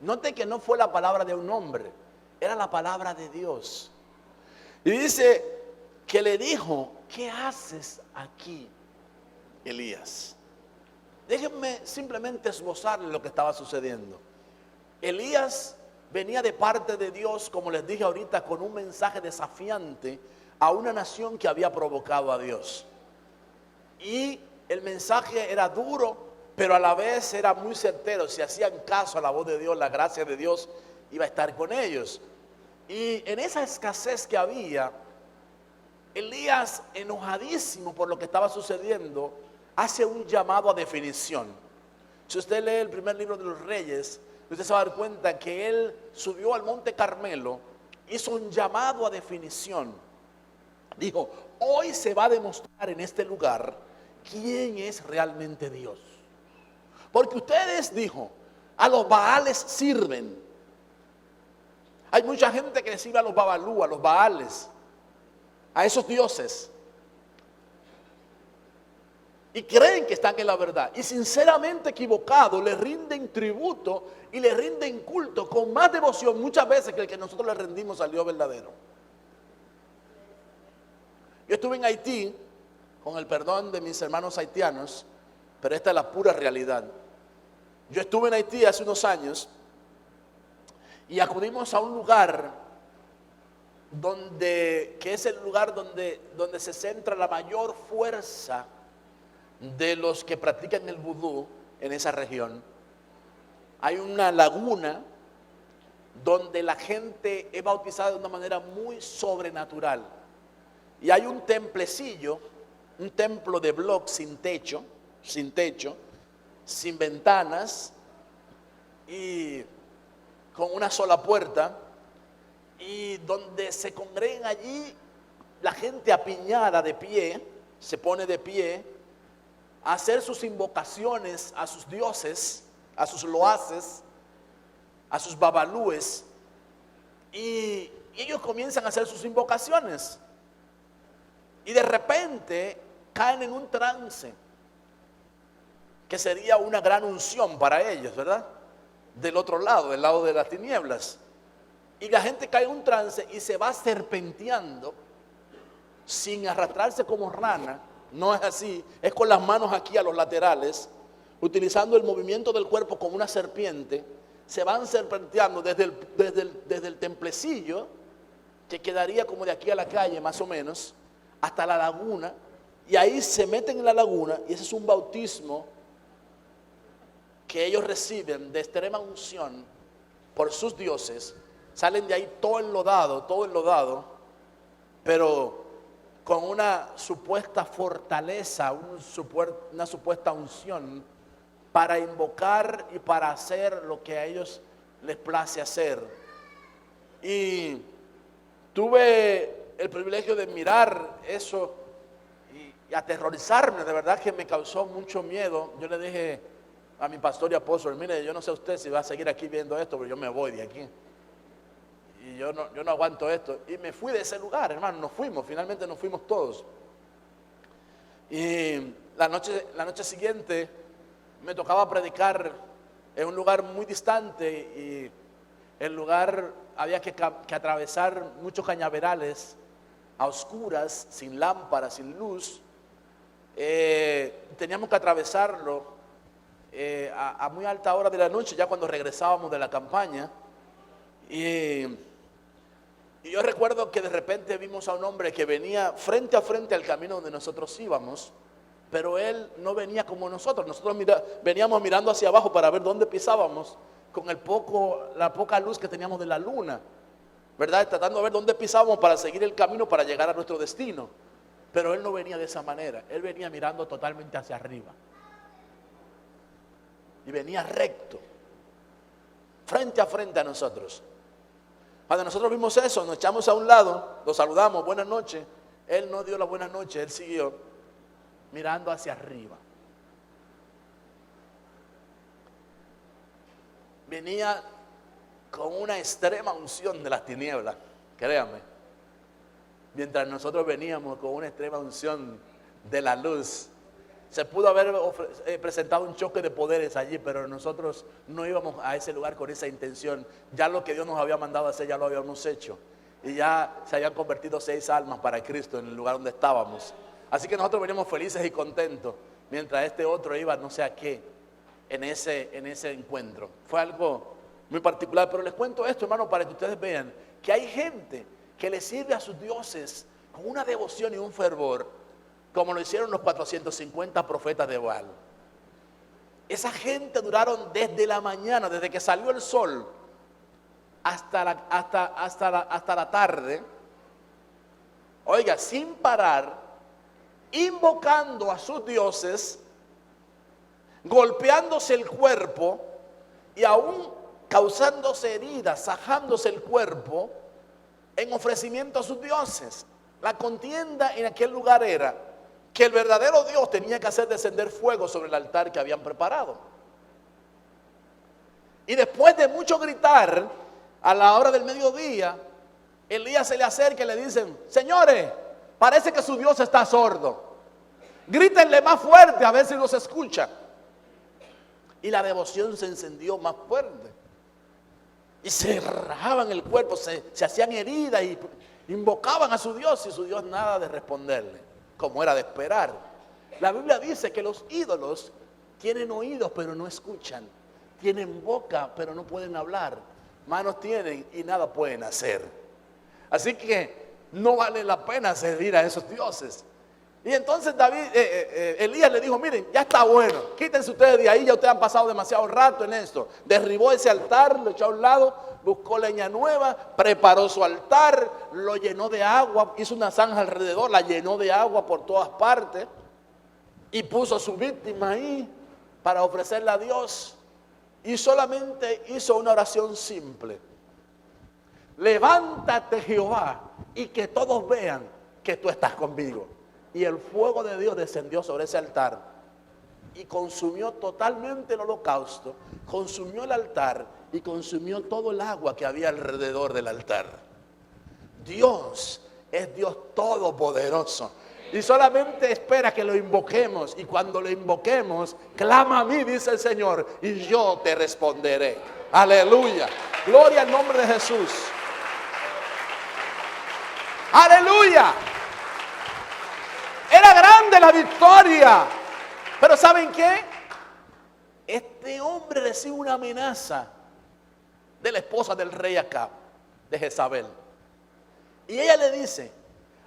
Note que no fue la palabra de un hombre, era la palabra de Dios. Y dice que le dijo, ¿qué haces aquí, Elías? Déjenme simplemente esbozarle lo que estaba sucediendo. Elías venía de parte de Dios, como les dije ahorita, con un mensaje desafiante a una nación que había provocado a Dios. Y el mensaje era duro, pero a la vez era muy certero. Si hacían caso a la voz de Dios, la gracia de Dios iba a estar con ellos. Y en esa escasez que había, Elías, enojadísimo por lo que estaba sucediendo, hace un llamado a definición. Si usted lee el primer libro de los Reyes, usted se va a dar cuenta que él subió al monte Carmelo, hizo un llamado a definición. Dijo, hoy se va a demostrar en este lugar quién es realmente Dios. Porque ustedes, dijo, a los Baales sirven. Hay mucha gente que le sirve a los Babalú, a los Baales, a esos dioses. Y creen que están en la verdad. Y sinceramente equivocados, le rinden tributo y le rinden culto con más devoción muchas veces que el que nosotros le rendimos al Dios verdadero. Yo estuve en Haití, con el perdón de mis hermanos haitianos, pero esta es la pura realidad. Yo estuve en Haití hace unos años y acudimos a un lugar que es el lugar donde se centra la mayor fuerza de los que practican el vudú en esa región. Hay una laguna donde la gente es bautizada de una manera muy sobrenatural. Y hay un templecillo, un templo de bloc sin techo, sin ventanas y con una sola puerta, y donde se congregan allí la gente apiñada de pie, se pone de pie a hacer sus invocaciones a sus dioses, a sus loaces, a sus babalúes, y ellos comienzan a hacer sus invocaciones y de repente caen en un trance que sería una gran unción para ellos, ¿verdad? Del otro lado, del lado de las tinieblas, y la gente cae en un trance y se va serpenteando sin arrastrarse como rana. No es así, es con las manos aquí a los laterales, utilizando el movimiento del cuerpo como una serpiente. Se van serpenteando desde el templecillo, que quedaría como de aquí a la calle más o menos, hasta la laguna, y ahí se meten en la laguna, y ese es un bautismo que ellos reciben de extrema unción por sus dioses. Salen de ahí todo enlodado, pero con una supuesta fortaleza, una supuesta unción para invocar y para hacer lo que a ellos les place hacer. Y tuve el privilegio de mirar eso y aterrorizarme, de verdad que me causó mucho miedo. Yo le dije a mi pastor y apóstol, mire, yo no sé usted si va a seguir aquí viendo esto, pero yo me voy de aquí. Y yo no aguanto esto. Y me fui de ese lugar, hermano, finalmente nos fuimos todos. Y la noche siguiente me tocaba predicar en un lugar muy distante, y el lugar había que atravesar muchos cañaverales a oscuras, sin lámparas, sin luz. Teníamos que atravesarlo a muy alta hora de la noche, ya cuando regresábamos de la campaña. Y yo recuerdo que de repente vimos a un hombre que venía frente a frente al camino donde nosotros íbamos, pero él no venía como nosotros. Nosotros veníamos mirando hacia abajo para ver dónde pisábamos, con la poca luz que teníamos de la luna, ¿verdad? Tratando de ver dónde pisábamos para seguir el camino para llegar a nuestro destino. Pero él no venía de esa manera, él venía mirando totalmente hacia arriba. Y venía recto, frente a frente a nosotros. Cuando nosotros vimos eso, nos echamos a un lado, lo saludamos, buenas noches. Él no dio la buenas noches, él siguió mirando hacia arriba. Venía con una extrema unción de las tinieblas, créanme. Mientras nosotros veníamos con una extrema unción de la luz. Se pudo haber presentado un choque de poderes allí, pero nosotros no íbamos a ese lugar con esa intención. Ya lo que Dios nos había mandado a hacer, ya lo habíamos hecho. Y ya se habían convertido 6 almas para Cristo en el lugar donde estábamos. Así que nosotros veníamos felices y contentos, mientras este otro iba no sé a qué en ese encuentro. Fue algo muy particular, pero les cuento esto, hermano, para que ustedes vean que hay gente que le sirve a sus dioses con una devoción y un fervor, como lo hicieron los 450 profetas de Baal. Esa gente duraron desde la mañana, desde que salió el sol, hasta la tarde, oiga, sin parar, invocando a sus dioses, golpeándose el cuerpo y aún causándose heridas, sajándose el cuerpo en ofrecimiento a sus dioses. La contienda en aquel lugar era que el verdadero Dios tenía que hacer descender fuego sobre el altar que habían preparado. Y después de mucho gritar, a la hora del mediodía, Elías se le acerca y le dicen: señores, parece que su Dios está sordo. Grítenle más fuerte a ver si los escucha. Y la devoción se encendió más fuerte. Y se rajaban el cuerpo, se hacían heridas y invocaban a su Dios, y su Dios nada de responderle, como era de esperar. La Biblia dice que los ídolos tienen oídos pero no escuchan, tienen boca pero no pueden hablar, manos tienen y nada pueden hacer. Así que no vale la pena servir a esos dioses. Y entonces Elías le dijo: miren, ya está bueno, quítense ustedes de ahí, ya ustedes han pasado demasiado rato en esto. Derribó ese altar, lo echó a un lado, buscó leña nueva, preparó su altar, lo llenó de agua, hizo una zanja alrededor, la llenó de agua por todas partes y puso a su víctima ahí para ofrecerla a Dios. Y solamente hizo una oración simple: levántate, Jehová, y que todos vean que tú estás conmigo. Y el fuego de Dios descendió sobre ese altar y consumió totalmente el holocausto, consumió el altar y consumió todo el agua que había alrededor del altar. Dios es Dios todopoderoso y solamente espera que lo invoquemos, y cuando lo invoquemos, clama a mí, dice el Señor, y yo te responderé. Aleluya, gloria al nombre de Jesús. Aleluya. Era grande la victoria. Pero ¿saben qué? Este hombre recibe una amenaza de la esposa del rey Acab, de Jezabel. Y ella le dice: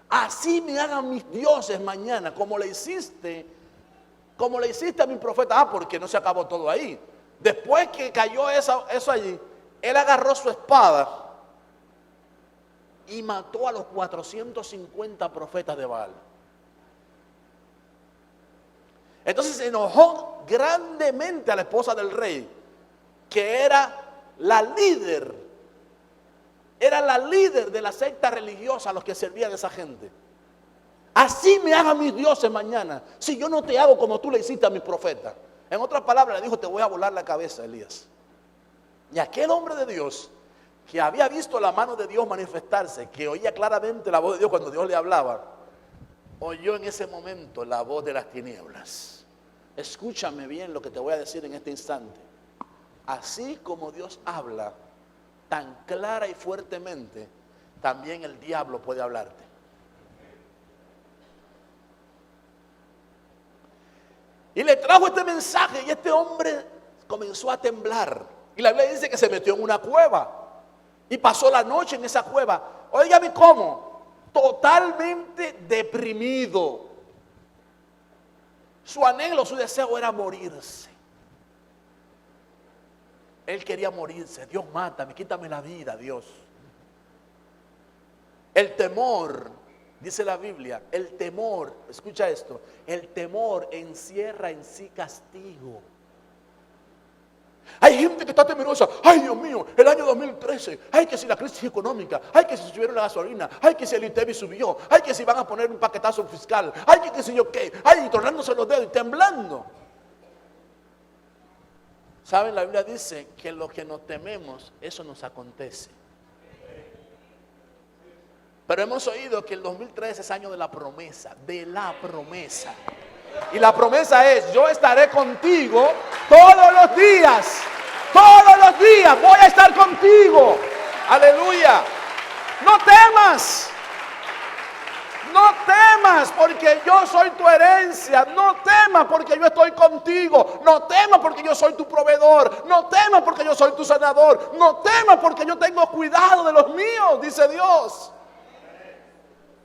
así me hagan mis dioses mañana, como le hiciste a mi profeta. Ah, porque no se acabó todo ahí. Después que cayó eso allí, él agarró su espada y mató a los 450 profetas de Baal. Entonces se enojó grandemente a la esposa del rey, que era la líder de la secta religiosa a los que servían esa gente. Así me hagan mis dioses mañana, si yo no te hago como tú le hiciste a mi profeta. En otras palabras, le dijo: te voy a volar la cabeza, Elías. Y aquel hombre de Dios, que había visto la mano de Dios manifestarse, que oía claramente la voz de Dios cuando Dios le hablaba, oyó en ese momento la voz de las tinieblas. Escúchame bien lo que te voy a decir en este instante. Así como Dios habla tan clara y fuertemente, también el diablo puede hablarte. Y le trajo este mensaje, y este hombre comenzó a temblar. Y la Biblia dice que se metió en una cueva y pasó la noche en esa cueva. Óigame cómo, totalmente deprimido. Su anhelo, su deseo era morirse. Él quería morirse. Dios, mátame, quítame la vida, Dios. El temor, dice la Biblia, el temor, escucha esto, el temor encierra en sí castigo. Hay gente que está temerosa. Ay, Dios mío, el año 2013. Ay, que si la crisis económica. Ay, que si subieron la gasolina. Ay, que si el ITEVI subió. Ay, que si van a poner un paquetazo fiscal. Ay, que si yo qué. Ay, tornándose los dedos y temblando. ¿Saben? La Biblia dice que lo que nos tememos, eso nos acontece. Pero hemos oído que el 2013 es año de la promesa. De la promesa. Y la promesa es: yo estaré contigo todos los días. Todos los días voy a estar contigo. Aleluya. No temas. No temas porque yo soy tu herencia. No temas porque yo estoy contigo. No temas porque yo soy tu proveedor. No temas porque yo soy tu sanador. No temas porque yo tengo cuidado de los míos, dice Dios.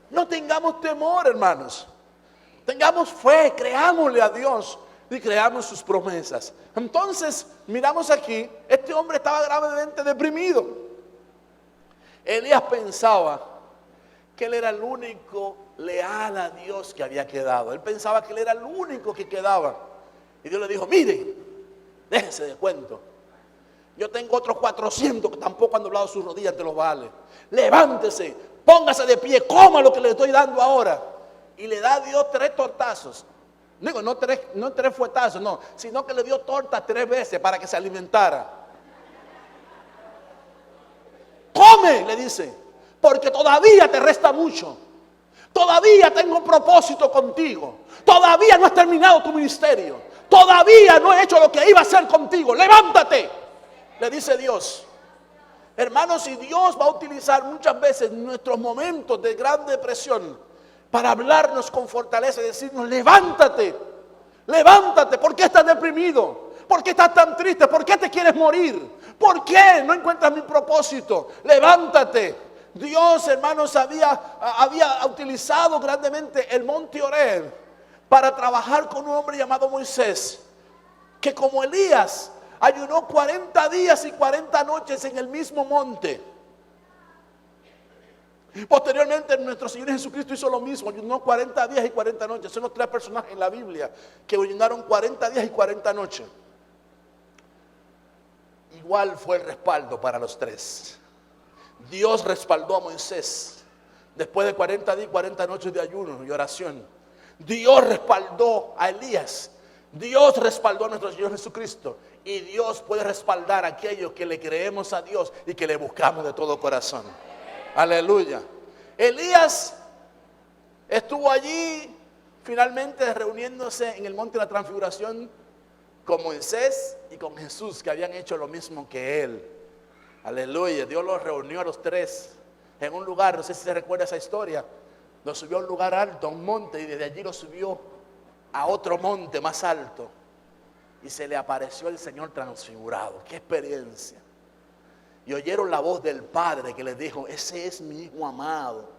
No tengamos temor, hermanos. Tengamos fe, creámosle a Dios y creamos sus promesas. Entonces, miramos aquí, este hombre estaba gravemente deprimido. Elías pensaba que él era el único leal a Dios que había quedado. Él pensaba que él era el único que quedaba. Y Dios le dijo: mire, déjese de cuento. Yo tengo otros 400 que tampoco han doblado sus rodillas ante los Baales. Levántese, póngase de pie, coma lo que le estoy dando ahora. y le da a Dios 3 tortazos. Digo, no tres fuetazos, no, sino que le dio torta 3 veces para que se alimentara. Come, le dice, porque todavía te resta mucho. Todavía tengo un propósito contigo. Todavía no has terminado tu ministerio. Todavía no he hecho lo que iba a hacer contigo. Levántate, le dice Dios. Hermanos, y Dios va a utilizar muchas veces nuestros momentos de gran depresión para hablarnos con fortaleza y decirnos: levántate, levántate. ¿Por qué estás deprimido? ¿Por qué estás tan triste? ¿Por qué te quieres morir? ¿Por qué no encuentras mi propósito? Levántate. Dios, hermanos, había utilizado grandemente el monte Horeb para trabajar con un hombre llamado Moisés, que como Elías ayunó 40 días y 40 noches en el mismo monte. Posteriormente nuestro Señor Jesucristo hizo lo mismo, ayunó 40 días y 40 noches. Son los 3 personajes en la Biblia que ayunaron 40 días y 40 noches. Igual fue el respaldo para los 3. Dios respaldó a Moisés después de 40 días y 40 noches de ayuno y oración. Dios respaldó a Elías. Dios respaldó a nuestro Señor Jesucristo. Y Dios puede respaldar a aquellos que le creemos a Dios y que le buscamos de todo corazón. Aleluya. Elías estuvo allí finalmente reuniéndose en el monte de la transfiguración con Moisés y con Jesús, que habían hecho lo mismo que él. Aleluya. Dios los reunió a los 3 en un lugar, no sé si se recuerda esa historia. Los subió a un lugar alto, a un monte, y desde allí los subió a otro monte más alto. Y se le apareció el Señor transfigurado. ¡Qué experiencia! Y oyeron la voz del Padre que les dijo: ese es mi Hijo amado,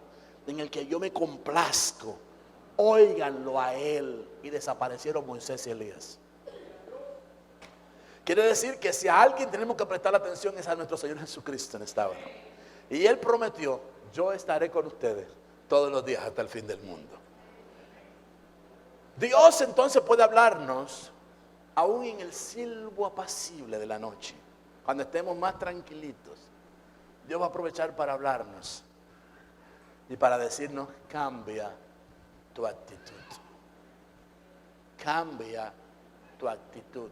en el que yo me complazco. Óiganlo a Él. Y desaparecieron Moisés y Elías. Quiere decir que si a alguien tenemos que prestar atención es a nuestro Señor Jesucristo en esta hora. Y Él prometió: yo estaré con ustedes todos los días hasta el fin del mundo. Dios entonces puede hablarnos aún en el silbo apacible de la noche, cuando estemos más tranquilitos. Dios va a aprovechar para hablarnos y para decirnos: cambia tu actitud. Cambia tu actitud,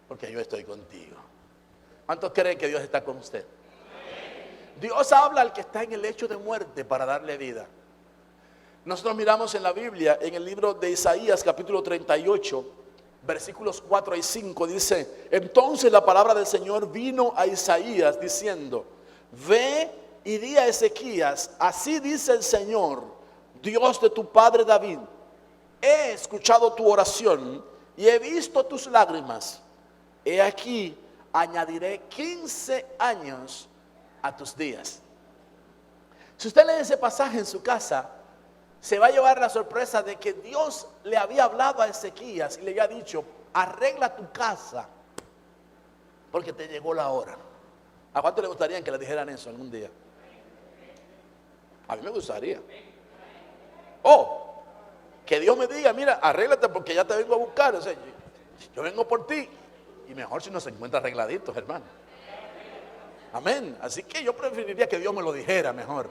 porque yo estoy contigo. ¿Cuántos creen que Dios está con usted? Dios habla al que está en el lecho de muerte para darle vida. Nosotros miramos en la Biblia, en el libro de Isaías capítulo 38, versículos 4 y 5, dice: entonces la palabra del Señor vino a Isaías diciendo: ve y di a Ezequías, así dice el Señor, Dios de tu padre David, he escuchado tu oración y he visto tus lágrimas. He aquí, añadiré 15 años a tus días. Si usted lee ese pasaje en su casa, se va a llevar la sorpresa de que Dios le había hablado a Ezequías y le había dicho: arregla tu casa, porque te llegó la hora. ¿A cuánto le gustaría que le dijeran eso algún día? A mí me gustaría. Que Dios me diga: mira, arréglate porque ya te vengo a buscar. O sea, yo vengo por ti. Y mejor si nos encuentra arregladitos, hermano. Amén. Así que yo preferiría que Dios me lo dijera mejor.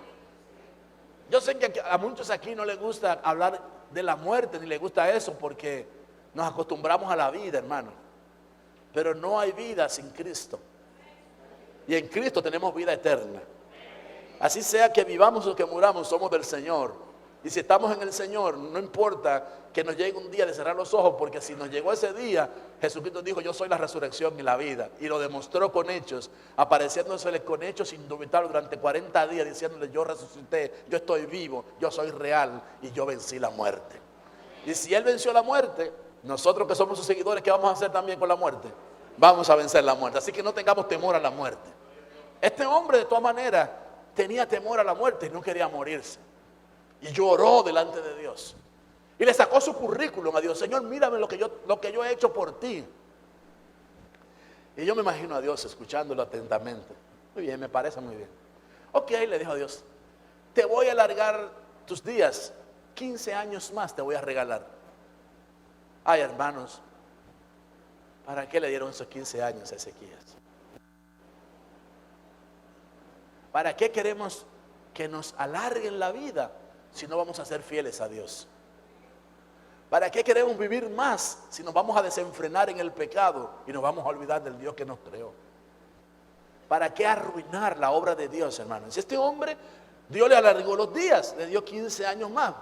Yo sé que a muchos aquí no les gusta hablar de la muerte, ni les gusta eso, porque nos acostumbramos a la vida, hermano. Pero no hay vida sin Cristo. Y en Cristo tenemos vida eterna. Así sea que vivamos o que muramos, somos del Señor. Y si estamos en el Señor, no importa que nos llegue un día de cerrar los ojos, porque si nos llegó ese día, Jesucristo dijo: yo soy la resurrección y la vida. Y lo demostró con hechos, apareciéndose con hechos indubitables durante 40 días, diciéndole: yo resucité, yo estoy vivo, yo soy real y yo vencí la muerte. Y si Él venció la muerte, nosotros que somos sus seguidores, ¿qué vamos a hacer también con la muerte? Vamos a vencer la muerte. Así que no tengamos temor a la muerte. Este hombre, de todas maneras, tenía temor a la muerte y no quería morirse. Y lloró delante de Dios. Y le sacó su currículum a Dios: Señor, mírame lo que yo he hecho por ti. Y yo me imagino a Dios escuchándolo atentamente. Muy bien, me parece muy bien. Ok, le dijo a Dios: te voy a alargar tus días, 15 años más te voy a regalar. Ay, hermanos, ¿para qué le dieron esos 15 años a Ezequías? ¿Para qué queremos que nos alarguen la vida si no vamos a ser fieles a Dios? ¿Para qué queremos vivir más si nos vamos a desenfrenar en el pecado y nos vamos a olvidar del Dios que nos creó? ¿Para qué arruinar la obra de Dios, hermanos? Si este hombre, Dios le alargó los días, le dio 15 años más.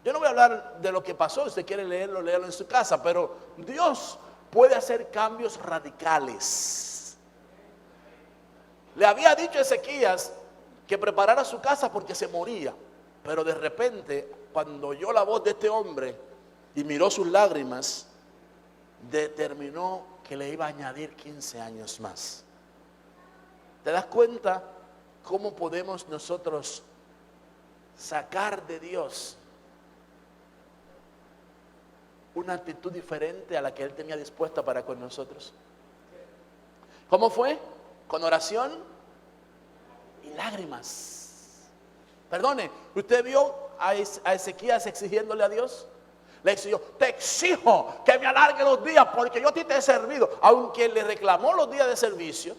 Yo no voy a hablar de lo que pasó, si usted quiere leerlo, léalo en su casa, pero Dios puede hacer cambios radicales. Le había dicho a Ezequías que preparara su casa porque se moría, pero de repente, cuando oyó la voz de este hombre y miró sus lágrimas, determinó que le iba a añadir 15 años más. ¿Te das cuenta cómo podemos nosotros sacar de Dios una actitud diferente a la que Él tenía dispuesta para con nosotros? ¿Cómo fue? Con oración y lágrimas. Perdone, ¿usted vio a Ezequías exigiéndole a Dios? Le exigió: te exijo que me alargue los días porque yo a ti te he servido. Aunque le reclamó los días de servicio,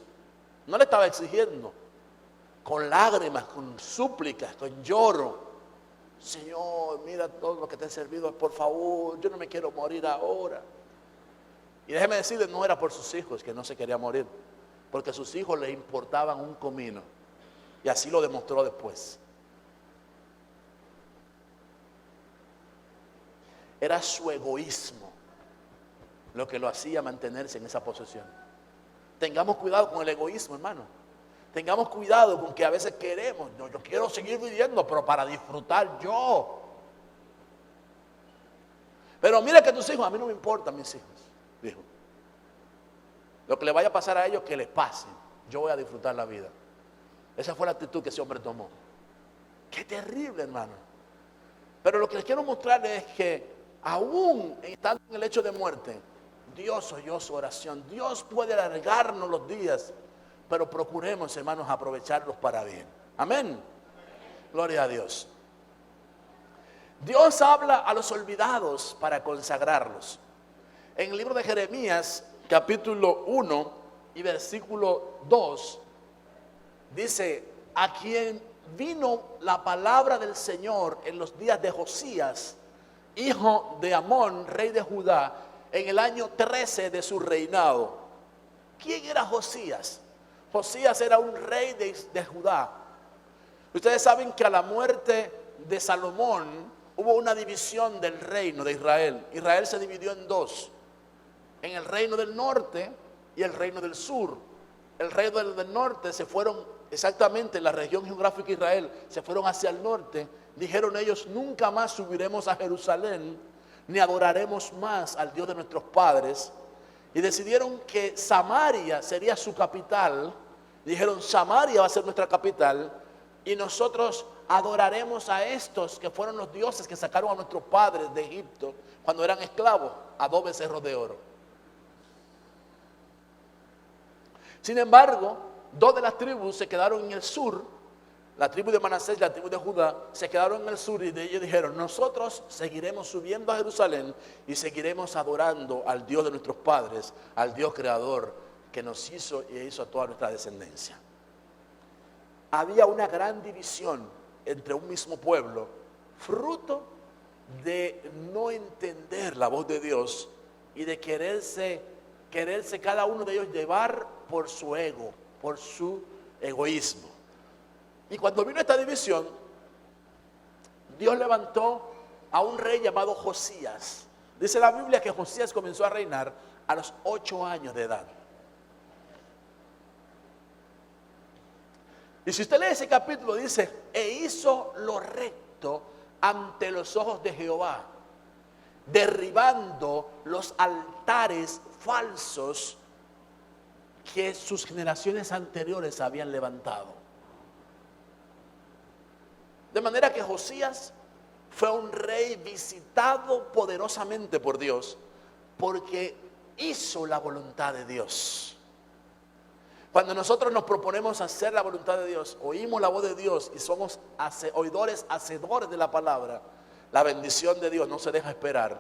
no le estaba exigiendo. Con lágrimas, con súplicas, con lloro: Señor, mira todo lo que te he servido, por favor, yo no me quiero morir ahora. Y déjeme decirle, no era por sus hijos que no se quería morir, porque a sus hijos le importaban un comino, y así lo demostró después. Era su egoísmo lo que lo hacía mantenerse en esa posición. Tengamos cuidado con el egoísmo, hermano. Tengamos cuidado con que a veces queremos, no, yo quiero seguir viviendo, pero para disfrutar yo. Pero mira que tus hijos, a mí no me importan mis hijos, dijo. Lo que le vaya a pasar a ellos, que les pase. Yo voy a disfrutar la vida. Esa fue la actitud que ese hombre tomó. Qué terrible, hermano. Pero lo que les quiero mostrarles es que aún estando en el hecho de muerte, Dios oyó su oración. Dios puede alargarnos los días, pero procuremos, hermanos, aprovecharlos para bien. Amén. Gloria a Dios. Dios habla a los olvidados para consagrarlos. En el libro de Jeremías, capítulo 1 y versículo 2, dice: a quien vino la palabra del Señor en los días de Josías, hijo de Amón, rey de Judá, en el año 13 de su reinado. ¿Quién era Josías? Josías era un rey de Judá. Ustedes saben que a la muerte de Salomón hubo una división del reino de Israel. Israel se dividió en dos: en el reino del norte y el reino del sur. El reino del norte se fueron exactamente en la región geográfica de Israel, se fueron hacia el norte. Dijeron ellos: nunca más subiremos a Jerusalén, ni adoraremos más al Dios de nuestros padres. Y decidieron que Samaria sería su capital. Dijeron: Samaria va a ser nuestra capital, y nosotros adoraremos a estos que fueron los dioses que sacaron a nuestros padres de Egipto cuando eran esclavos, a 2 becerros de oro. Sin embargo, 2 de las tribus se quedaron en el sur. La tribu de Manasés y la tribu de Judá se quedaron en el sur, y de ellos dijeron: nosotros seguiremos subiendo a Jerusalén y seguiremos adorando al Dios de nuestros padres, al Dios creador que nos hizo y hizo a toda nuestra descendencia. Había una gran división entre un mismo pueblo, fruto de no entender la voz de Dios y de quererse cada uno de ellos llevar por su ego, por su egoísmo. Y cuando vino esta división, Dios levantó a un rey llamado Josías. Dice la Biblia que Josías comenzó a reinar a los 8 años de edad. Y si usted lee ese capítulo, dice: e hizo lo recto ante los ojos de Jehová, derribando los altares falsos que sus generaciones anteriores habían levantado. De manera que Josías fue un rey visitado poderosamente por Dios, porque hizo la voluntad de Dios. Cuando nosotros nos proponemos hacer la voluntad de Dios, oímos la voz de Dios y somos oidores, hacedores de la palabra, la bendición de Dios no se deja esperar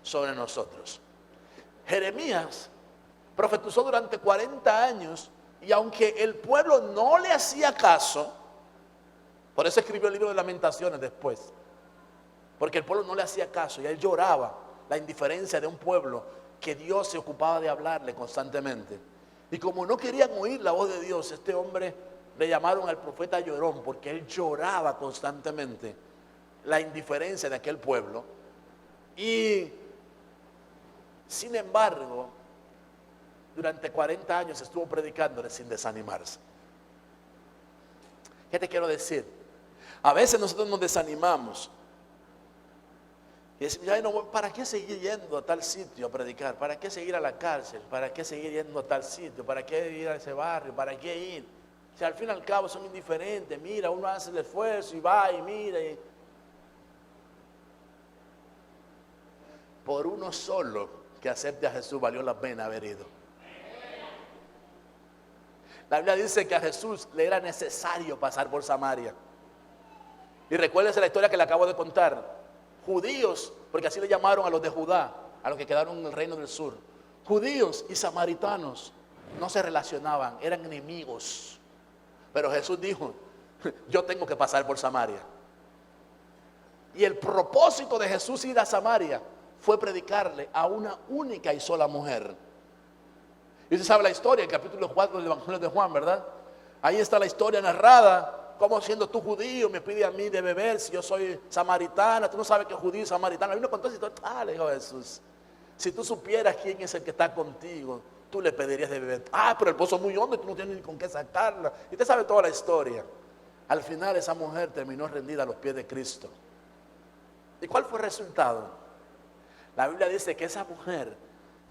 sobre nosotros. Jeremías profetizó durante 40 años, y aunque el pueblo no le hacía caso, por eso escribió el libro de Lamentaciones después, porque el pueblo no le hacía caso y él lloraba la indiferencia de un pueblo que Dios se ocupaba de hablarle constantemente. Y como no querían oír la voz de Dios, este hombre le llamaron al profeta llorón, porque él lloraba constantemente la indiferencia de aquel pueblo. Y sin embargo, durante 40 años estuvo predicándole sin desanimarse. ¿Qué te quiero decir? A veces nosotros nos desanimamos y decimos, ay, no, ¿para qué seguir yendo a tal sitio a predicar? ¿Para qué seguir a la cárcel? ¿Para qué seguir yendo a tal sitio? ¿Para qué ir a ese barrio? ¿Para qué ir? Si al fin y al cabo son indiferentes, mira, uno hace el esfuerzo y va y mira. Por uno solo que acepte a Jesús valió la pena haber ido. La Biblia dice que a Jesús le era necesario pasar por Samaria. Y recuérdense la historia que le acabo de contar. Judíos, porque así le llamaron a los de Judá, a los que quedaron en el reino del sur. Judíos y samaritanos no se relacionaban, eran enemigos. Pero Jesús dijo, yo tengo que pasar por Samaria. Y el propósito de Jesús ir a Samaria fue predicarle a una única y sola mujer. Y usted sabe la historia, el capítulo 4 del Evangelio de Juan, ¿verdad? Ahí está la historia narrada. Como siendo tú judío me pide a mí de beber si yo soy samaritana? Tú no sabes que judío y samaritana. A mí me contó esa historia. Le dijo Jesús, si tú supieras quién es el que está contigo, tú le pedirías de beber. Pero el pozo es muy hondo y tú no tienes ni con qué sacarla. Y usted sabe toda la historia. Al final esa mujer terminó rendida a los pies de Cristo. ¿Y cuál fue el resultado? La Biblia dice que esa mujer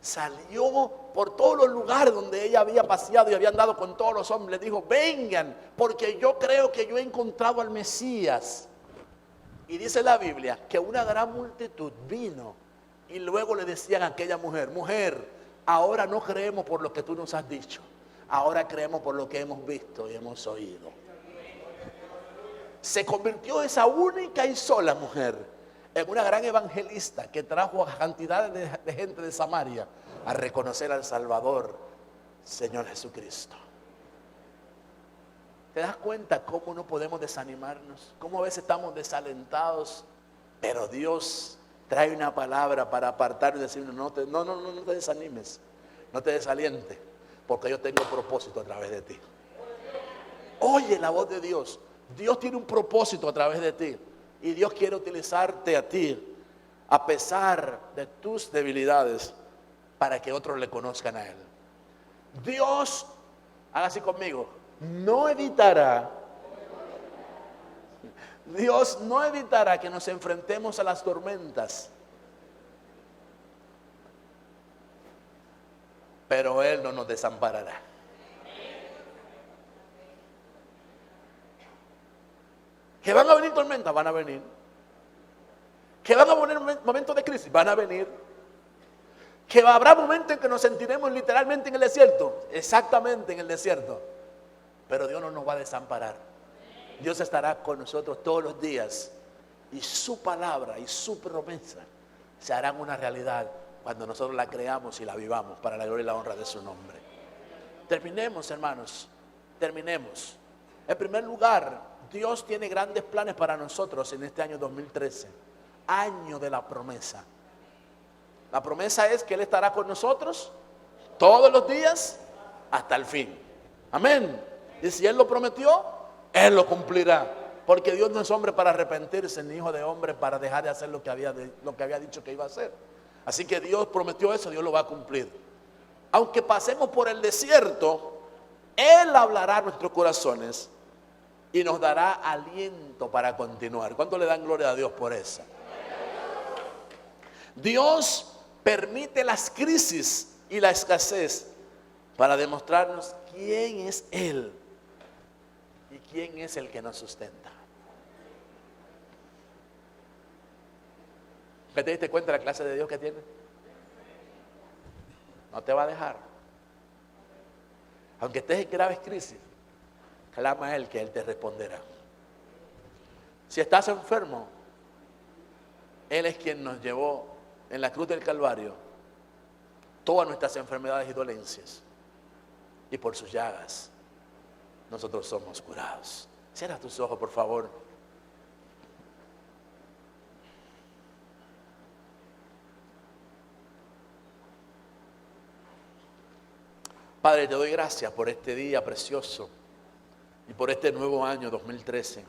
salió por todos los lugares donde ella había paseado y había andado con todos los hombres. Le dijo, vengan, porque yo creo que yo he encontrado al Mesías. Y dice la Biblia que una gran multitud vino y luego le decían a aquella mujer, mujer, ahora no creemos por lo que tú nos has dicho, ahora creemos por lo que hemos visto y hemos oído. Se convirtió esa única y sola mujer en una gran evangelista que trajo a cantidades de gente de Samaria a reconocer al Salvador, Señor Jesucristo. ¿Te das cuenta cómo no podemos desanimarnos? Cómo a veces estamos desalentados, pero Dios trae una palabra para apartarnos y decirnos, no te desanimes, no te desalientes, porque yo tengo propósito a través de ti. Oye la voz de Dios. Dios tiene un propósito a través de ti. Y Dios quiere utilizarte a ti, a pesar de tus debilidades, para que otros le conozcan a Él. Dios, haga así conmigo, Dios no evitará que nos enfrentemos a las tormentas, pero Él no nos desamparará. Que van a venir tormentas, van a venir. Que van a venir momentos de crisis, van a venir. Que habrá momentos en que nos sentiremos literalmente en el desierto, exactamente en el desierto. Pero Dios no nos va a desamparar. Dios estará con nosotros todos los días. Y su palabra y su promesa se harán una realidad cuando nosotros la creamos y la vivamos para la gloria y la honra de su nombre. Terminemos, hermanos, terminemos. En primer lugar, Dios tiene grandes planes para nosotros en este año 2013, año de la promesa. La promesa es que Él estará con nosotros todos los días hasta el fin. Amén. Y si Él lo prometió, Él lo cumplirá. Porque Dios no es hombre para arrepentirse, ni hijo de hombre para dejar de hacer lo que había dicho que iba a hacer. Así que Dios prometió eso, Dios lo va a cumplir. Aunque pasemos por el desierto, Él hablará a nuestros corazones y nos dará aliento para continuar. ¿Cuánto le dan gloria a Dios por eso? Dios permite las crisis y la escasez para demostrarnos quién es Él y quién es el que nos sustenta. ¿Te diste cuenta de la clase de Dios que tiene? No te va a dejar. Aunque estés en graves crisis, clama a Él que Él te responderá. Si estás enfermo, Él es quien nos llevó en la cruz del Calvario todas nuestras enfermedades y dolencias. Y por sus llagas nosotros somos curados. Cierra tus ojos, por favor. Padre, te doy gracias por este día precioso y por este nuevo año 2013,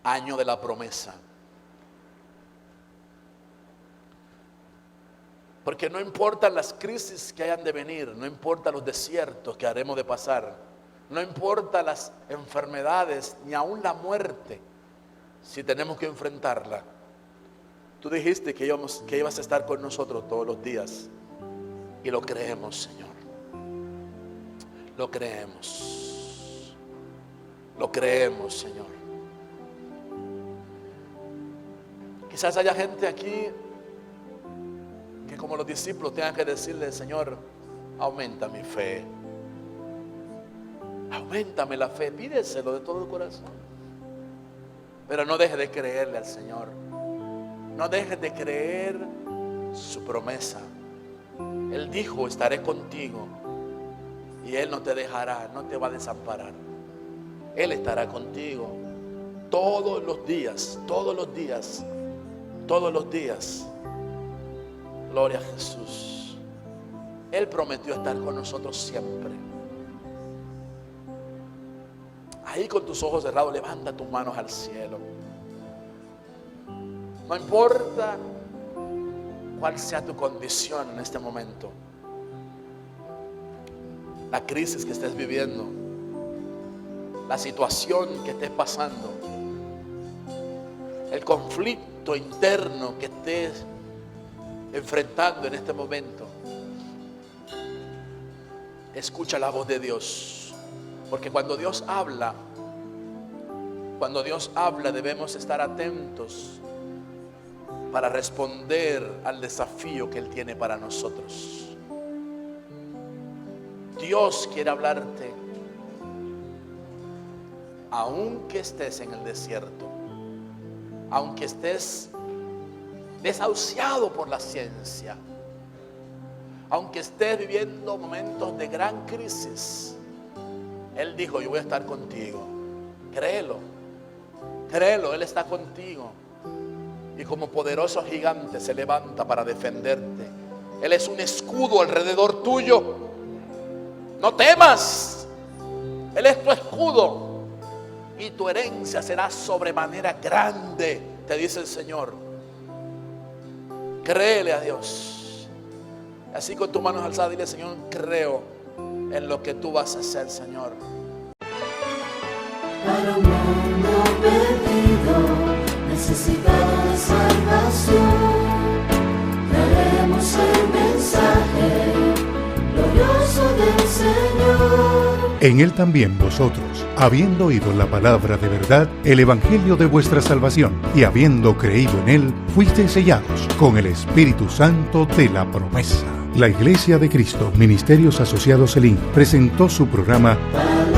año de la promesa. Porque no importan las crisis que hayan de venir, no importa los desiertos que haremos de pasar, no importa las enfermedades, ni aún la muerte, si tenemos que enfrentarla. Tú dijiste que ibas a estar con nosotros todos los días. Y lo creemos, Señor. Lo creemos. Lo creemos, Señor. Quizás haya gente aquí que, como los discípulos, tengan que decirle: Señor, aumenta mi fe. Auméntame la fe. Pídeselo de todo corazón. Pero no dejes de creerle al Señor. No dejes de creer su promesa. Él dijo: estaré contigo. Y Él no te dejará, no te va a desamparar. Él estará contigo todos los días, todos los días, todos los días. Gloria a Jesús. Él prometió estar con nosotros siempre. Ahí con tus ojos cerrados, levanta tus manos al cielo. No importa cuál sea tu condición en este momento, la crisis que estés viviendo, la situación que estés pasando, el conflicto interno que estés enfrentando en este momento, escucha la voz de Dios. Porque cuando Dios habla debemos estar atentos para responder al desafío que Él tiene para nosotros. Dios quiere hablarte aunque estés en el desierto, aunque estés desahuciado por la ciencia, aunque estés viviendo momentos de gran crisis. Él dijo: yo voy a estar contigo. Créelo, créelo, Él está contigo. Y como poderoso gigante se levanta para defenderte. Él es un escudo alrededor tuyo. No temas. Él es tu escudo. Y tu herencia será sobremanera grande, te dice el Señor. Créele a Dios. Así con tus manos alzadas, dile: Señor, creo en lo que tú vas a hacer, Señor. Para un mundo perdido, necesitado de salvación, traeremos el mensaje glorioso del Señor. En Él también vosotros, habiendo oído la palabra de verdad, el evangelio de vuestra salvación, y habiendo creído en Él, fuisteis sellados con el Espíritu Santo de la promesa. La Iglesia de Cristo, Ministerios Asociados Elín, presentó su programa Palabra